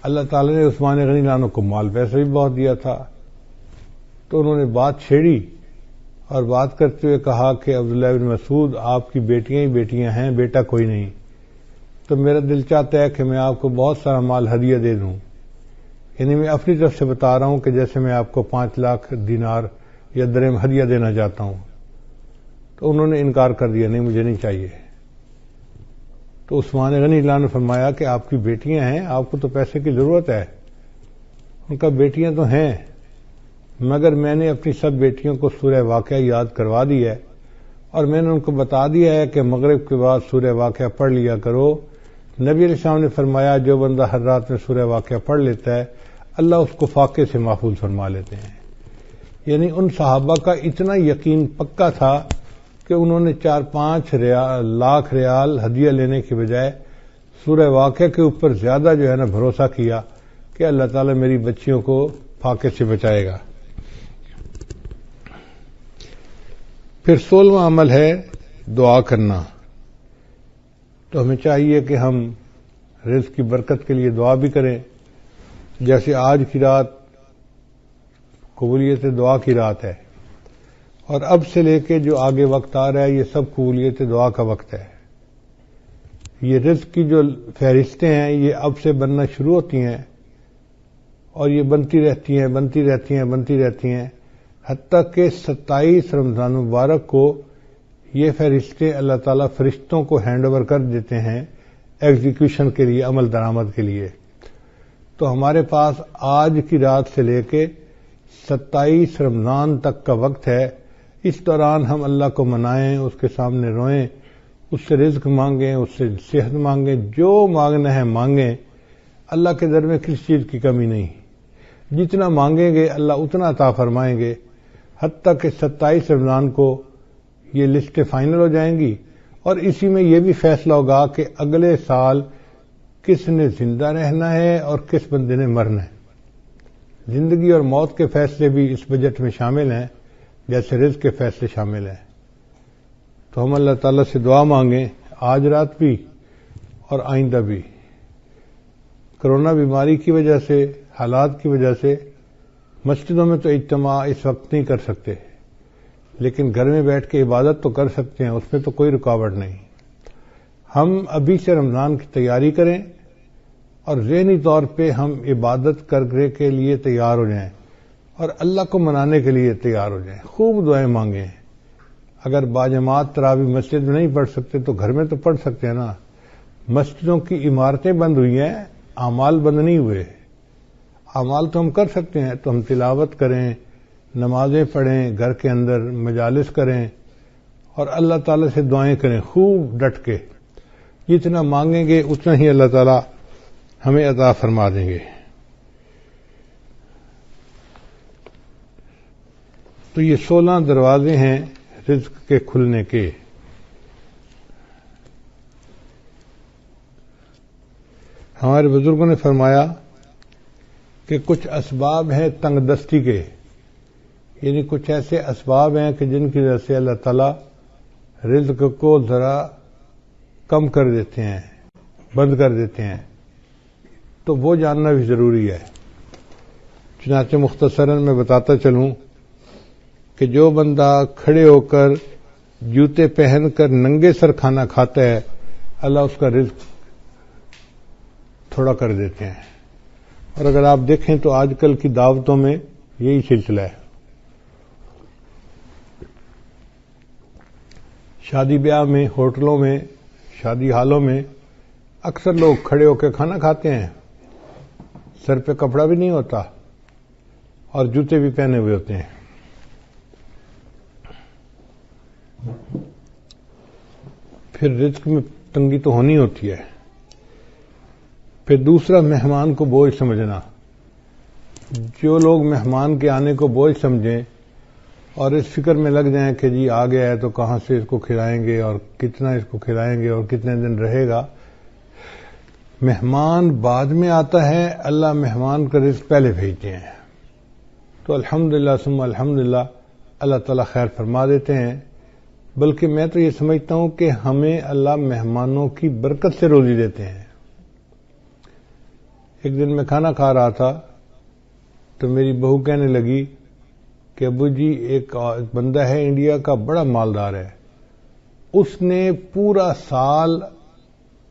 اللہ تعالی نے عثمان غنی رضی اللہ عنہ کو مال پیسہ بھی بہت دیا تھا، تو انہوں نے بات چھیڑی اور بات کرتے ہوئے کہا کہ عبداللہ بن مسعود آپ کی بیٹیاں ہی بیٹیاں ہیں، بیٹا کوئی نہیں، تو میرا دل چاہتا ہے کہ میں آپ کو بہت سارا مال ہدیہ دے دوں، یعنی میں اپنی طرف سے بتا رہا ہوں کہ جیسے میں آپ کو 5 لاکھ دینار یا درہم ہدیہ دینا چاہتا ہوں۔ تو انہوں نے انکار کر دیا، نہیں مجھے نہیں چاہیے۔ تو عثمان غنی اللہ نے فرمایا کہ آپ کی بیٹیاں ہیں، آپ کو تو پیسے کی ضرورت ہے۔ ان کا بیٹیاں تو ہیں، مگر میں نے اپنی سب بیٹیوں کو سورہ واقعہ یاد کروا دی ہے اور میں نے ان کو بتا دیا ہے کہ مغرب کے بعد سورہ واقعہ پڑھ لیا کرو۔ نبی علیہ السلام نے فرمایا جو بندہ ہر رات میں سورہ واقعہ پڑھ لیتا ہے اللہ اس کو فاقے سے محفوظ فرما لیتے ہیں۔ یعنی ان صحابہ کا اتنا یقین پکا تھا کہ انہوں نے 4-5 لاکھ ریال ہدیہ لینے کے بجائے سورہ واقعہ کے اوپر زیادہ جو ہے نا بھروسہ کیا کہ اللہ تعالیٰ میری بچیوں کو فاقے سے بچائے گا۔ پھر 16واں عمل ہے دعا کرنا۔ تو ہمیں چاہیے کہ ہم رزق کی برکت کے لیے دعا بھی کریں، جیسے آج کی رات قبولیت دعا کی رات ہے، اور اب سے لے کے جو آگے وقت آ رہا ہے یہ سب قبولیت دعا کا وقت ہے۔ یہ رزق کی جو فہرستیں ہیں یہ اب سے بننا شروع ہوتی ہیں اور یہ بنتی رہتی ہیں بنتی رہتی ہیں بنتی رہتی ہیں، حتیٰ کہ 27 رمضان مبارک کو یہ فہرستیں اللہ تعالیٰ فرشتوں کو ہینڈ اوور کر دیتے ہیں ایگزیکیوشن کے لیے، عمل درآمد کے لیے۔ تو ہمارے پاس آج کی رات سے لے کے 27 رمضان تک کا وقت ہے، اس دوران ہم اللہ کو منائیں، اس کے سامنے روئیں، اس سے رزق مانگیں، اس سے صحت مانگیں، جو مانگنا ہے مانگیں۔ اللہ کے در میں کسی چیز کی کمی نہیں، جتنا مانگیں گے اللہ اتنا عطا فرمائیں گے، حتیٰ کہ 27 رمضان کو یہ لسٹیں فائنل ہو جائیں گی اور اسی میں یہ بھی فیصلہ ہوگا کہ اگلے سال کس نے زندہ رہنا ہے اور کس بندے نے مرنا ہے۔ زندگی اور موت کے فیصلے بھی اس بجٹ میں شامل ہیں، جیسے رزق کے فیصلے شامل ہیں۔ تو ہم اللہ تعالیٰ سے دعا مانگیں آج رات بھی اور آئندہ بھی۔ کرونا بیماری کی وجہ سے، حالات کی وجہ سے مسجدوں میں تو اجتماع اس وقت نہیں کر سکتے، لیکن گھر میں بیٹھ کے عبادت تو کر سکتے ہیں، اس میں تو کوئی رکاوٹ نہیں۔ ہم ابھی سے رمضان کی تیاری کریں اور ذہنی طور پہ ہم عبادت کرنے کے لیے تیار ہو جائیں اور اللہ کو منانے کے لیے تیار ہو جائیں، خوب دعائیں مانگیں۔ اگر باجماعت تراویح مسجد میں نہیں پڑھ سکتے تو گھر میں تو پڑھ سکتے ہیں نا۔ مسجدوں کی عمارتیں بند ہوئی ہیں، اعمال بند نہیں ہوئے. اعمال تو ہم کر سکتے ہیں، تو ہم تلاوت کریں، نمازیں پڑھیں، گھر کے اندر مجالس کریں اور اللہ تعالیٰ سے دعائیں کریں خوب ڈٹ کے. جتنا مانگیں گے اتنا ہی اللہ تعالیٰ ہمیں عطا فرما دیں گے. تو یہ 16 دروازے ہیں رزق کے کھلنے کے. ہمارے بزرگوں نے فرمایا کہ کچھ اسباب ہیں تنگ دستی کے، یعنی کچھ ایسے اسباب ہیں کہ جن کی وجہ سے اللہ تعالیٰ رزق کو ذرا کم کر دیتے ہیں، بند کر دیتے ہیں، تو وہ جاننا بھی ضروری ہے. چنانچہ مختصراً میں بتاتا چلوں کہ جو بندہ کھڑے ہو کر جوتے پہن کر ننگے سر کھانا کھاتا ہے، اللہ اس کا رزق تھوڑا کر دیتے ہیں. اور اگر آپ دیکھیں تو آج کل کی دعوتوں میں یہی سلسلہ ہے. شادی بیاہ میں، ہوٹلوں میں، شادی ہالوں میں اکثر لوگ کھڑے ہو کے کھانا کھاتے ہیں، سر پہ کپڑا بھی نہیں ہوتا اور جوتے بھی پہنے ہوئے ہوتے ہیں. پھر رزق میں تنگی تو ہونی ہوتی ہے. پھر دوسرا، مہمان کو بوجھ سمجھنا. جو لوگ مہمان کے آنے کو بوجھ سمجھیں اور اس فکر میں لگ جائیں کہ جی آ گیا ہے تو کہاں سے اس کو کھلائیں گے اور کتنا اس کو کھلائیں گے اور کتنے دن رہے گا. مہمان بعد میں آتا ہے، اللہ مہمان کا رزق پہلے بھیجتے ہیں. تو الحمدللہ ثم الحمدللہ اللہ تعالیٰ خیر فرما دیتے ہیں. بلکہ میں تو یہ سمجھتا ہوں کہ ہمیں اللہ مہمانوں کی برکت سے روزی دیتے ہیں. ایک دن میں کھانا کھا رہا تھا تو میری بہو کہنے لگی کہ ابو جی ایک بندہ ہے انڈیا کا، بڑا مالدار ہے، اس نے پورا سال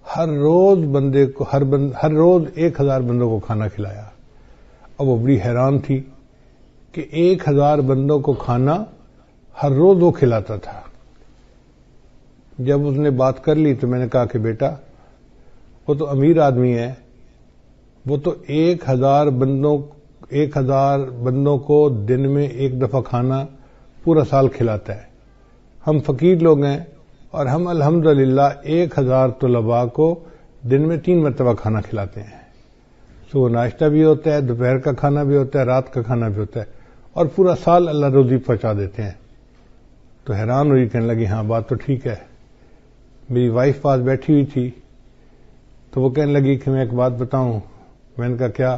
ہر روز بندے کو ہر روز 1000 بندوں کو کھانا کھلایا. اب وہ بڑی حیران تھی کہ 1000 بندوں کو کھانا ہر روز وہ کھلاتا تھا. جب اس نے بات کر لی تو میں نے کہا کہ بیٹا وہ تو امیر آدمی ہے، وہ تو 1000 بندوں کو دن میں ایک دفعہ کھانا پورا سال کھلاتا ہے. ہم فقیر لوگ ہیں اور ہم الحمدللہ 1000 طلباء کو دن میں 3 مرتبہ کھانا کھلاتے ہیں. صبح ناشتہ بھی ہوتا ہے، دوپہر کا کھانا بھی ہوتا ہے، رات کا کھانا بھی ہوتا ہے، اور پورا سال اللہ روزی پہنچا دیتے ہیں. تو حیران ہوئی، کہنے لگی ہاں بات تو ٹھیک ہے. میری وائف پاس بیٹھی ہوئی تھی تو وہ کہنے لگی کہ میں ایک بات بتاؤں. میں نے کہا کیا؟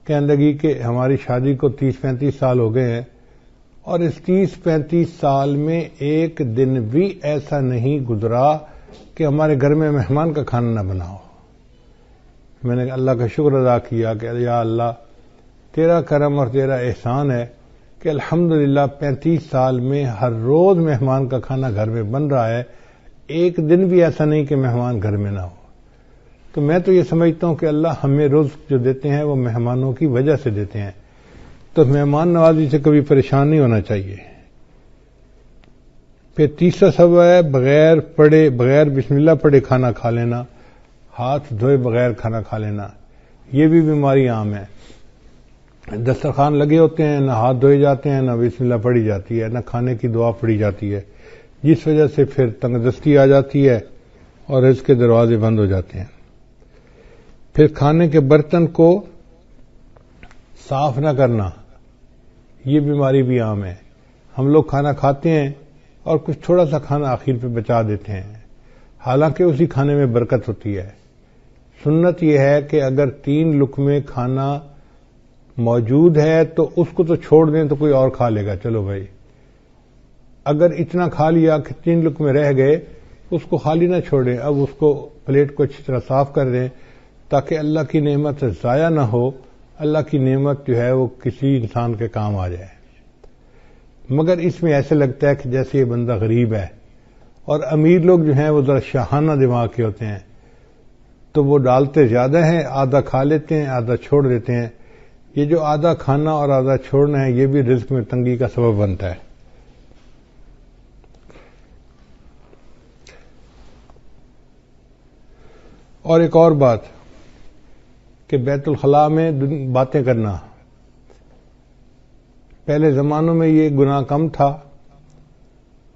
کہنے لگی کہ ہماری شادی کو 30-35 سال ہو گئے ہیں اور اس 30-35 سال میں ایک دن بھی ایسا نہیں گزرا کہ ہمارے گھر میں مہمان کا کھانا نہ بنا ہو. میں نے اللہ کا شکر ادا کیا کہ یا اللہ تیرا کرم اور تیرا احسان ہے کہ الحمدللہ 35 سال میں ہر روز مہمان کا کھانا گھر میں بن رہا ہے، ایک دن بھی ایسا نہیں کہ مہمان گھر میں نہ ہو. تو میں تو یہ سمجھتا ہوں کہ اللہ ہمیں رزق جو دیتے ہیں وہ مہمانوں کی وجہ سے دیتے ہیں. تو مہمان نوازی سے کبھی پریشان نہیں ہونا چاہیے. پھر تیسرا سبب ہے بغیر بسم اللہ پڑھے کھانا کھا لینا، ہاتھ دھوئے بغیر کھانا کھا لینا. یہ بھی بیماری عام ہے. دسترخوان لگے ہوتے ہیں، نہ ہاتھ دھوئے جاتے ہیں، نہ بسم اللہ پڑھی جاتی ہے، نہ کھانے کی دعا پڑھی جاتی ہے، جس وجہ سے پھر تنگ دستی آ جاتی ہے اور رزق کے دروازے بند ہو جاتے ہیں. پھر کھانے کے برتن کو صاف نہ کرنا، یہ بیماری بھی عام ہے. ہم لوگ کھانا کھاتے ہیں اور کچھ تھوڑا سا کھانا آخر پہ بچا دیتے ہیں، حالانکہ اسی کھانے میں برکت ہوتی ہے. سنت یہ ہے کہ اگر 3 لقمے کھانا موجود ہے تو اس کو تو چھوڑ دیں تو کوئی اور کھا لے گا، چلو بھائی. اگر اتنا کھا لیا کہ 3 لقمے رہ گئے، اس کو خالی نہ چھوڑیں. اب اس کو پلیٹ کو اچھی طرح صاف کر دیں تاکہ اللہ کی نعمت ضائع نہ ہو. اللہ کی نعمت جو ہے وہ کسی انسان کے کام آ جائے. مگر اس میں ایسے لگتا ہے کہ جیسے یہ بندہ غریب ہے، اور امیر لوگ جو ہیں وہ ذرا شاہانہ دماغ کے ہوتے ہیں تو وہ ڈالتے زیادہ ہیں، آدھا کھا لیتے ہیں، آدھا چھوڑ دیتے ہیں. یہ جو آدھا کھانا اور آدھا چھوڑنا ہے یہ بھی رزق میں تنگی کا سبب بنتا ہے. اور ایک اور بات کہ بیت الخلاء میں باتیں کرنا، پہلے زمانوں میں یہ گناہ کم تھا،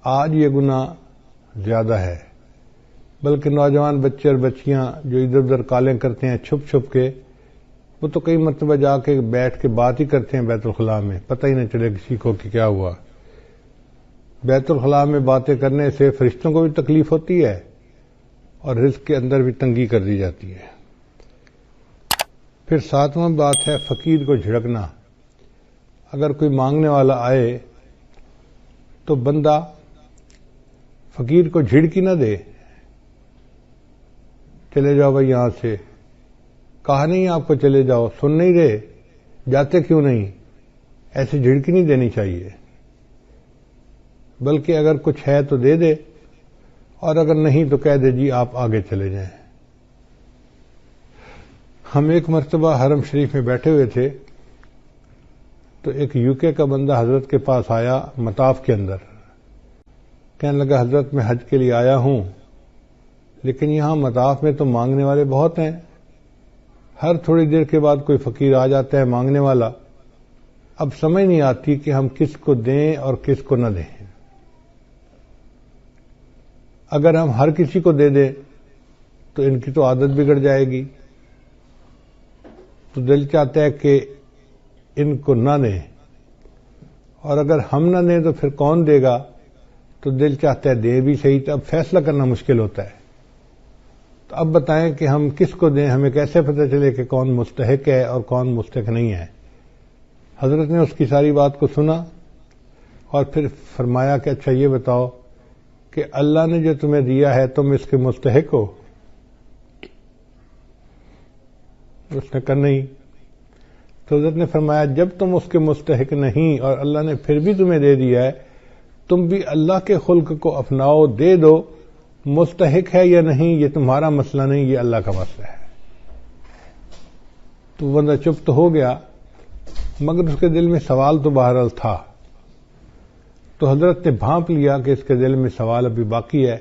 آج یہ گناہ زیادہ ہے، بلکہ نوجوان بچے اور بچیاں جو ادھر ادھر کالیں کرتے ہیں چھپ چھپ کے، وہ تو کئی مرتبہ جا کے بیٹھ کے بات ہی کرتے ہیں بیت الخلاء میں، پتہ ہی نہ چلے کسی کو کہ کیا ہوا۔ بیت الخلاء میں باتیں کرنے سے فرشتوں کو بھی تکلیف ہوتی ہے اور رزق کے اندر بھی تنگی کر دی جاتی ہے۔ پھر 7واں بات ہے فقیر کو جھڑکنا۔ اگر کوئی مانگنے والا آئے تو بندہ فقیر کو جھڑکی نہ دے، چلے جاؤ بھائی یہاں سے، کہا نہیں آپ کو چلے جاؤ، سن نہیں رہے، جاتے کیوں نہیں، ایسے جھڑکی نہیں دینی چاہیے، بلکہ اگر کچھ ہے تو دے دے، اور اگر نہیں تو کہہ دے جی آپ آگے چلے جائیں۔ ہم ایک مرتبہ حرم شریف میں بیٹھے ہوئے تھے تو ایک UK کا بندہ حضرت کے پاس آیا مطاف کے اندر، کہنے لگا حضرت میں حج کے لیے آیا ہوں، لیکن یہاں مطاف میں تو مانگنے والے بہت ہیں، ہر تھوڑی دیر کے بعد کوئی فقیر آ جاتا ہے مانگنے والا، اب سمجھ نہیں آتی کہ ہم کس کو دیں اور کس کو نہ دیں۔ اگر ہم ہر کسی کو دے دیں تو ان کی تو عادت بگڑ جائے گی، تو دل چاہتا ہے کہ ان کو نہ دیں، اور اگر ہم نہ دیں تو پھر کون دے گا، تو دل چاہتا ہے دے بھی صحیح، تو اب فیصلہ کرنا مشکل ہوتا ہے۔ تو اب بتائیں کہ ہم کس کو دیں، ہمیں کیسے پتہ چلے کہ کون مستحق ہے اور کون مستحق نہیں ہے؟ حضرت نے اس کی ساری بات کو سنا اور پھر فرمایا کہ اچھا یہ بتاؤ کہ اللہ نے جو تمہیں دیا ہے تم اس کے مستحق ہو؟ اس نے کہا نہیں۔ تو حضرت نے فرمایا جب تم اس کے مستحق نہیں اور اللہ نے پھر بھی تمہیں دے دیا ہے، تم بھی اللہ کے خلق کو اپناؤ، دے دو، مستحق ہے یا نہیں یہ تمہارا مسئلہ نہیں، یہ اللہ کا مسئلہ ہے۔ تو بندہ چپ تو ہو گیا، مگر اس کے دل میں سوال تو بہرحال تھا۔ تو حضرت نے بھانپ لیا کہ اس کے دل میں سوال ابھی باقی ہے،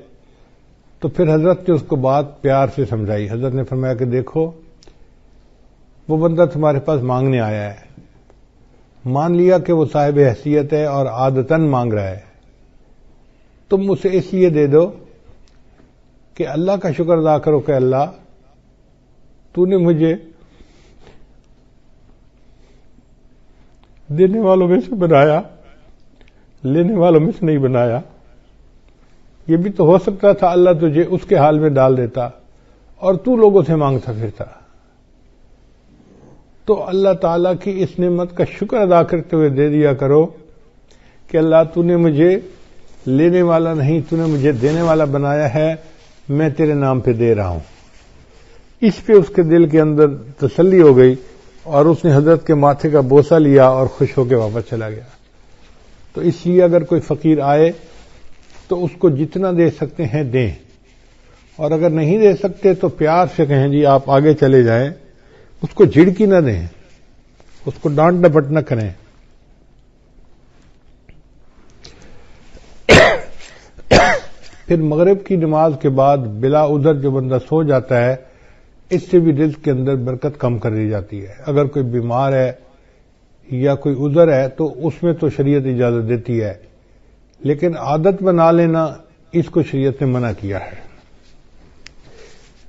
تو پھر حضرت نے اس کو بات پیار سے سمجھائی۔ حضرت نے فرمایا کہ دیکھو وہ بندہ تمہارے پاس مانگنے آیا ہے، مان لیا کہ وہ صاحب حیثیت ہے اور عادتاً مانگ رہا ہے، تم اسے اس لیے دے دو کہ اللہ کا شکر ادا کرو کہ اللہ تو نے مجھے دینے والوں میں سے بنایا، لینے والوں میں سے نہیں بنایا۔ یہ بھی تو ہو سکتا تھا اللہ تجھے اس کے حال میں ڈال دیتا اور تو لوگوں سے مانگتا پھرتا۔ تو اللہ تعالیٰ کی اس نعمت کا شکر ادا کرتے ہوئے دے دیا کرو کہ اللہ تو نے مجھے لینے والا نہیں، تو نے مجھے دینے والا بنایا ہے، میں تیرے نام پہ دے رہا ہوں۔ اس پہ اس کے دل کے اندر تسلی ہو گئی اور اس نے حضرت کے ماتھے کا بوسہ لیا اور خوش ہو کے واپس چلا گیا۔ تو اس لیے اگر کوئی فقیر آئے تو اس کو جتنا دے سکتے ہیں دیں، اور اگر نہیں دے سکتے تو پیار سے کہیں جی آپ آگے چلے جائیں، اس کو جھڑکی نہ دیں، اس کو ڈانٹ ڈپٹ نہ کریں۔ پھر مغرب کی نماز کے بعد بلا عذر جو بندہ سو جاتا ہے، اس سے بھی رزق کے اندر برکت کم کر دی جاتی ہے۔ اگر کوئی بیمار ہے یا کوئی عذر ہے تو اس میں تو شریعت اجازت دیتی ہے، لیکن عادت بنا لینا اس کو شریعت نے منع کیا ہے۔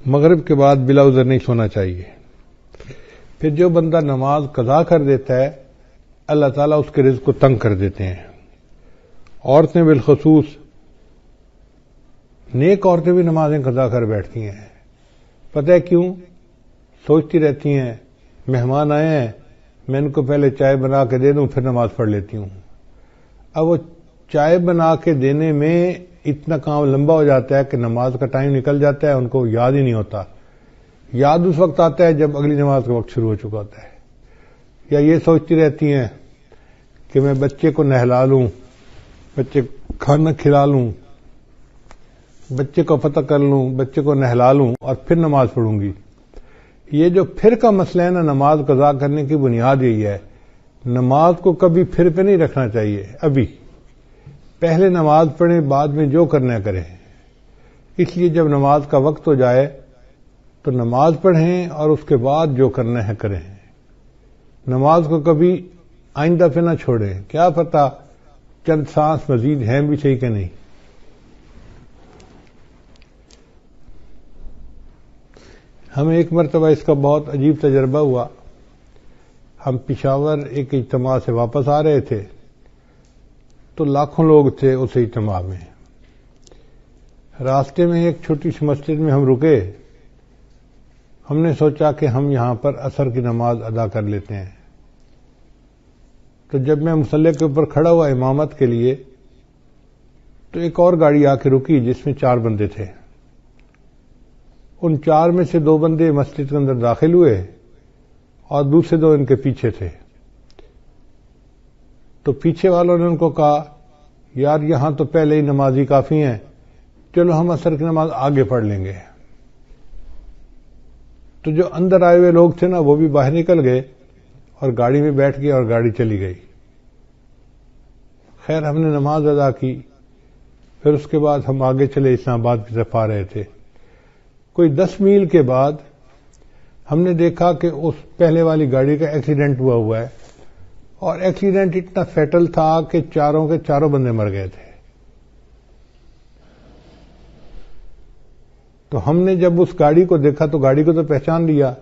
مغرب کے بعد بلا عذر نہیں سونا چاہیے۔ پھر جو بندہ نماز قضا کر دیتا ہے اللہ تعالیٰ اس کے رزق کو تنگ کر دیتے ہیں۔ عورتیں بالخصوص، نیک عورتیں بھی نمازیں قضا کر بیٹھتی ہیں، پتہ ہے کیوں؟ سوچتی رہتی ہیں مہمان آئے ہیں، میں ان کو پہلے چائے بنا کے دے دوں پھر نماز پڑھ لیتی ہوں۔ اب وہ چائے بنا کے دینے میں اتنا کام لمبا ہو جاتا ہے کہ نماز کا ٹائم نکل جاتا ہے، ان کو یاد ہی نہیں ہوتا۔ یاد اس وقت آتا ہے جب اگلی نماز کا وقت شروع ہو چکا ہوتا ہے۔ یا یہ سوچتی رہتی ہیں کہ میں بچے کو نہلا لوں، بچے کھانا کھلا لوں، بچے کو پتہ کر لوں، بچے کو نہلا لوں اور پھر نماز پڑھوں گی۔ یہ جو پھر کا مسئلہ ہے نا، نماز قضا کرنے کی بنیاد یہی ہے۔ نماز کو کبھی پھر پہ نہیں رکھنا چاہیے، ابھی پہلے نماز پڑھیں، بعد میں جو کرنا کریں۔ اس لیے جب نماز کا وقت ہو جائے تو نماز پڑھیں اور اس کے بعد جو کرنا ہے کریں. نماز کو کبھی آئندہ پہ نہ چھوڑیں. کیا پتہ چند سانس مزید ہیں بھی صحیح کہ نہیں. ہمیں ایک مرتبہ اس کا بہت عجیب تجربہ ہوا. ہم پشاور ایک اجتماع سے واپس آ رہے تھے تو لاکھوں لوگ تھے اس اجتماع میں. راستے میں ایک چھوٹی سی مسجد میں ہم رکے. ہم نے سوچا کہ ہم یہاں پر عصر کی نماز ادا کر لیتے ہیں. تو جب میں مصلی کے اوپر کھڑا ہوا امامت کے لیے تو ایک اور گاڑی آ کے رکی جس میں 4 بندے تھے. ان 4 میں سے 2 بندے مسجد کے اندر داخل ہوئے اور دوسرے 2 ان کے پیچھے تھے. تو پیچھے والوں نے ان کو کہا یار یہاں تو پہلے ہی نمازی کافی ہیں، چلو ہم عصر کی نماز آگے پڑھ لیں گے. تو جو اندر آئے ہوئے لوگ تھے نا وہ بھی باہر نکل گئے اور گاڑی میں بیٹھ گئے اور گاڑی چلی گئی. خیر ہم نے نماز ادا کی. پھر اس کے بعد ہم آگے چلے اسلام آباد کی طرف آ رہے تھے. کوئی 10 میل کے بعد ہم نے دیکھا کہ اس پہلے والی گاڑی کا ایکسیڈنٹ ہوا ہے اور ایکسیڈنٹ اتنا فیٹل تھا کہ چاروں کے چاروں بندے مر گئے تھے. تو ہم نے جب اس گاڑی کو دیکھا تو گاڑی کو تو پہچان لیا.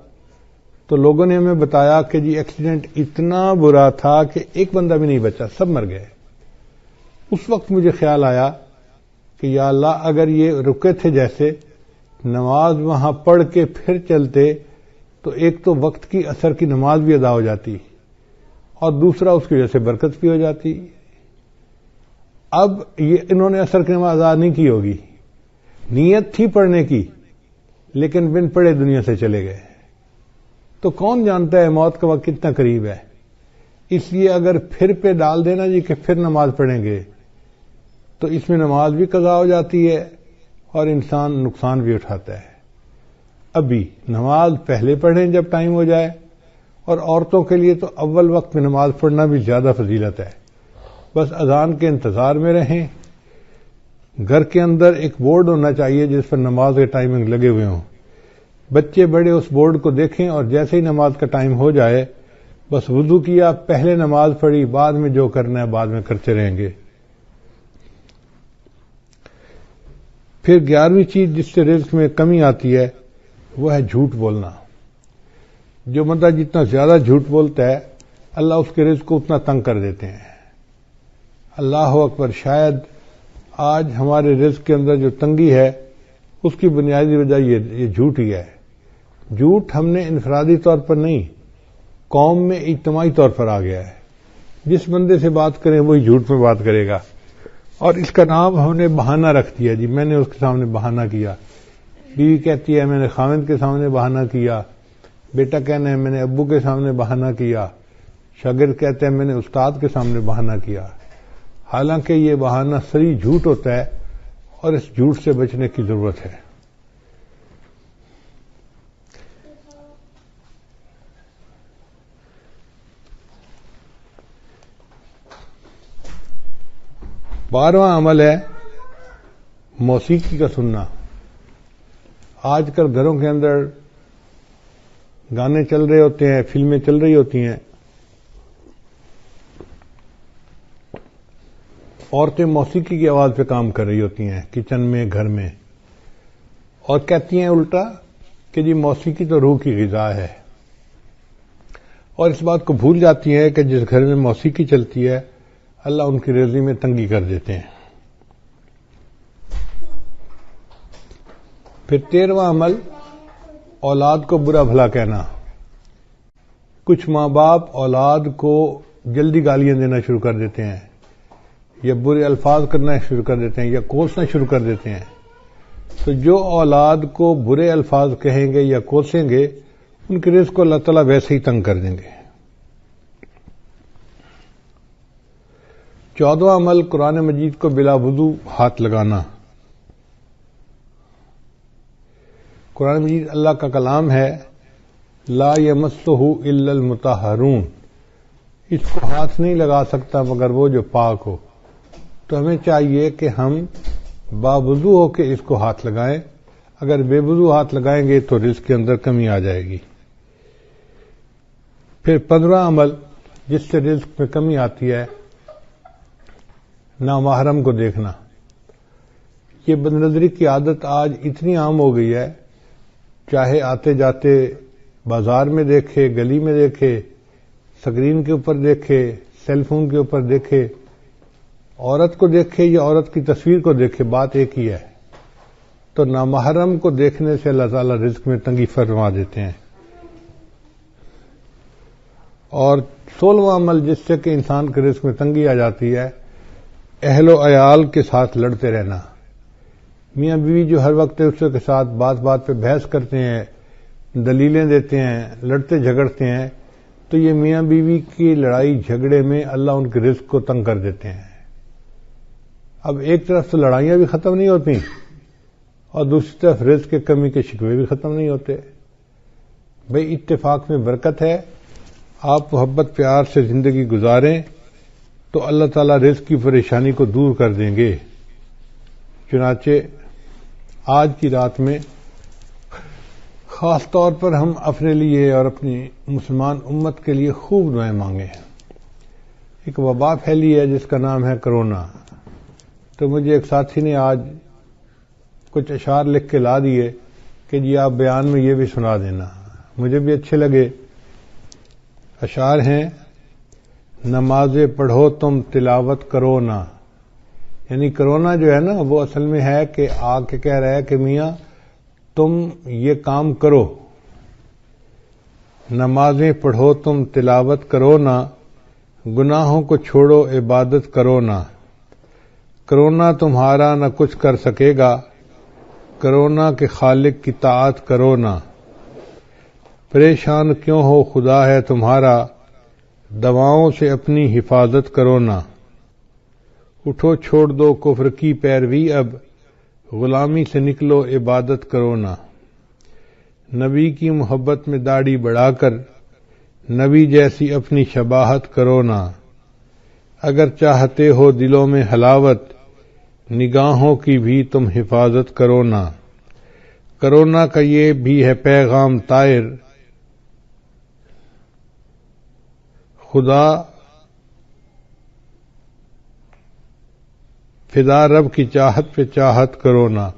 تو لوگوں نے ہمیں بتایا کہ جی ایکسیڈنٹ اتنا برا تھا کہ ایک بندہ بھی نہیں بچا، سب مر گئے. اس وقت مجھے خیال آیا کہ یا اللہ اگر یہ رکے تھے جیسے نماز وہاں پڑھ کے پھر چلتے تو ایک تو وقت کی عصر کی نماز بھی ادا ہو جاتی اور دوسرا اس کی وجہ سے برکت بھی ہو جاتی. اب یہ انہوں نے عصر کی نماز ادا نہیں کی ہوگی، نیت تھی پڑھنے کی لیکن بن پڑھے دنیا سے چلے گئے. تو کون جانتا ہے موت کا وقت کتنا قریب ہے. اس لیے اگر پھر پہ ڈال دینا جی کہ پھر نماز پڑھیں گے تو اس میں نماز بھی قضا ہو جاتی ہے اور انسان نقصان بھی اٹھاتا ہے. ابھی نماز پہلے پڑھیں جب ٹائم ہو جائے. اور عورتوں کے لیے تو اول وقت میں نماز پڑھنا بھی زیادہ فضیلت ہے. بس اذان کے انتظار میں رہیں. گھر کے اندر ایک بورڈ ہونا چاہیے جس پر نماز کے ٹائمنگ لگے ہوئے ہوں. بچے بڑے اس بورڈ کو دیکھیں اور جیسے ہی نماز کا ٹائم ہو جائے بس وضو کیا، پہلے نماز پڑھی، بعد میں جو کرنا ہے بعد میں کرتے رہیں گے. پھر 11ویں چیز جس سے رزق میں کمی آتی ہے وہ ہے جھوٹ بولنا. جو بندہ جتنا زیادہ جھوٹ بولتا ہے اللہ اس کے رزق کو اتنا تنگ کر دیتے ہیں. اللہ اکبر. شاید آج ہمارے رزق کے اندر جو تنگی ہے اس کی بنیادی وجہ یہ جھوٹ ہی ہے. جھوٹ ہم نے انفرادی طور پر نہیں، قوم میں اجتماعی طور پر آ گیا ہے. جس بندے سے بات کریں وہی جھوٹ میں بات کرے گا اور اس کا نام ہم نے بہانہ رکھ دیا. جی میں نے اس کے سامنے بہانہ کیا. بیوی کہتی ہے میں نے خاوند کے سامنے بہانہ کیا. بیٹا کہنا ہے میں نے ابو کے سامنے بہانہ کیا. شاگرد کہتے ہیں میں نے استاد کے سامنے بہانہ کیا. حالانکہ یہ بہانہ صریح جھوٹ ہوتا ہے اور اس جھوٹ سے بچنے کی ضرورت ہے. بارہواں عمل ہے موسیقی کا سننا. آج کل گھروں کے اندر گانے چل رہے ہوتے ہیں، فلمیں چل رہی ہوتی ہیں. عورتیں موسیقی کی آواز پہ کام کر رہی ہوتی ہیں کچن میں، گھر میں، اور کہتی ہیں الٹا کہ جی موسیقی تو روح کی غذا ہے. اور اس بات کو بھول جاتی ہیں کہ جس گھر میں موسیقی چلتی ہے اللہ ان کی روزی میں تنگی کر دیتے ہیں. پھر 13واں عمل اولاد کو برا بھلا کہنا. کچھ ماں باپ اولاد کو جلدی گالیاں دینا شروع کر دیتے ہیں یا برے الفاظ کرنا شروع کر دیتے ہیں یا کوسنا شروع کر دیتے ہیں. تو جو اولاد کو برے الفاظ کہیں گے یا کوسیں گے ان کے رزق کو اللہ تعالیٰ ویسے ہی تنگ کر دیں گے. 14واں عمل قرآن مجید کو بلا وضو ہاتھ لگانا. قرآن مجید اللہ کا کلام ہے، لا یمسہ الا المطہرون. اس کو ہاتھ نہیں لگا سکتا مگر وہ جو پاک ہو. تو ہمیں چاہیے کہ ہم باوضو ہو کے اس کو ہاتھ لگائیں. اگر بے وضو ہاتھ لگائیں گے تو رزق کے اندر کمی آ جائے گی۔ پھر 15 عمل جس سے رزق میں کمی آتی ہے، نامحرم کو دیکھنا۔ یہ بد نظری کی عادت آج اتنی عام ہو گئی ہے، چاہے آتے جاتے بازار میں دیکھے، گلی میں دیکھے، سکرین کے اوپر دیکھے، سیل فون کے اوپر دیکھے، عورت کو دیکھے یا عورت کی تصویر کو دیکھے، بات ایک ہی ہے۔ تو نامحرم کو دیکھنے سے اللہ تعالیٰ رزق میں تنگی فرما دیتے ہیں۔ اور 16واں عمل جس سے کہ انسان کے رزق میں تنگی آ جاتی ہے، اہل و عیال کے ساتھ لڑتے رہنا۔ میاں بیوی جو ہر وقت ایک دوسرے کے ساتھ بات بات پہ بحث کرتے ہیں، دلیلیں دیتے ہیں، لڑتے جھگڑتے ہیں، تو یہ میاں بیوی کی لڑائی جھگڑے میں اللہ ان کے رزق کو تنگ کر دیتے ہیں۔ اب ایک طرف تو لڑائیاں بھی ختم نہیں ہوتی اور دوسری طرف رزق کی کمی کے شکوے بھی ختم نہیں ہوتے۔ بھئی اتفاق میں برکت ہے، آپ محبت پیار سے زندگی گزاریں تو اللہ تعالیٰ رزق کی پریشانی کو دور کر دیں گے۔ چنانچہ آج کی رات میں خاص طور پر ہم اپنے لیے اور اپنی مسلمان امت کے لیے خوب دعائیں مانگیں۔ ایک وبا پھیلی ہے جس کا نام ہے کرونا، تو مجھے ایک ساتھی نے آج کچھ اشعار لکھ کے لا دیے کہ جی آپ بیان میں یہ بھی سنا دینا، مجھے بھی اچھے لگے۔ اشعار ہیں، نمازیں پڑھو تم تلاوت کرو نا، یعنی کرونا جو ہے نا وہ اصل میں ہے کہ آ کے کہہ رہا ہے کہ میاں تم یہ کام کرو، نمازیں پڑھو تم تلاوت کرو نا، گناہوں کو چھوڑو عبادت کرو نا، کرونا تمہارا نہ کچھ کر سکے گا، کرونا کے خالق کی طاعت کرو نا، پریشان کیوں ہو خدا ہے تمہارا، دواؤں سے اپنی حفاظت کرو نا، اٹھو چھوڑ دو کفر کی پیروی اب، غلامی سے نکلو عبادت کرو نا، نبی کی محبت میں داڑھی بڑھا کر نبی جیسی اپنی شباہت کرو نا، اگر چاہتے ہو دلوں میں حلاوت نگاہوں کی بھی تم حفاظت کرو نا، کرونا کا یہ بھی ہے پیغام طائر، خدا فدا رب کی چاہت پہ چاہت کرو نا،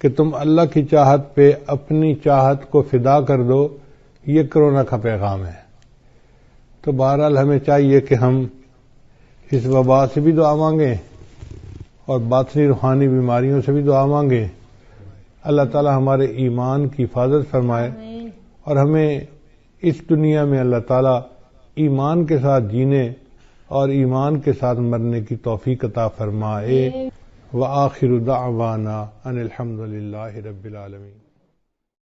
کہ تم اللہ کی چاہت پہ اپنی چاہت کو فدا کر دو، یہ کرونا کا پیغام ہے۔ تو بہرحال ہمیں چاہیے کہ ہم اس وبا سے بھی دعا مانگیں اور باطنی روحانی بیماریوں سے بھی دعا مانگیں، اللہ تعالی ہمارے ایمان کی حفاظت فرمائے اور ہمیں اس دنیا میں اللہ تعالی ایمان کے ساتھ جینے اور ایمان کے ساتھ مرنے کی توفیق عطا فرمائے۔ وآخر دعوانا ان الحمد للہ رب العالمین۔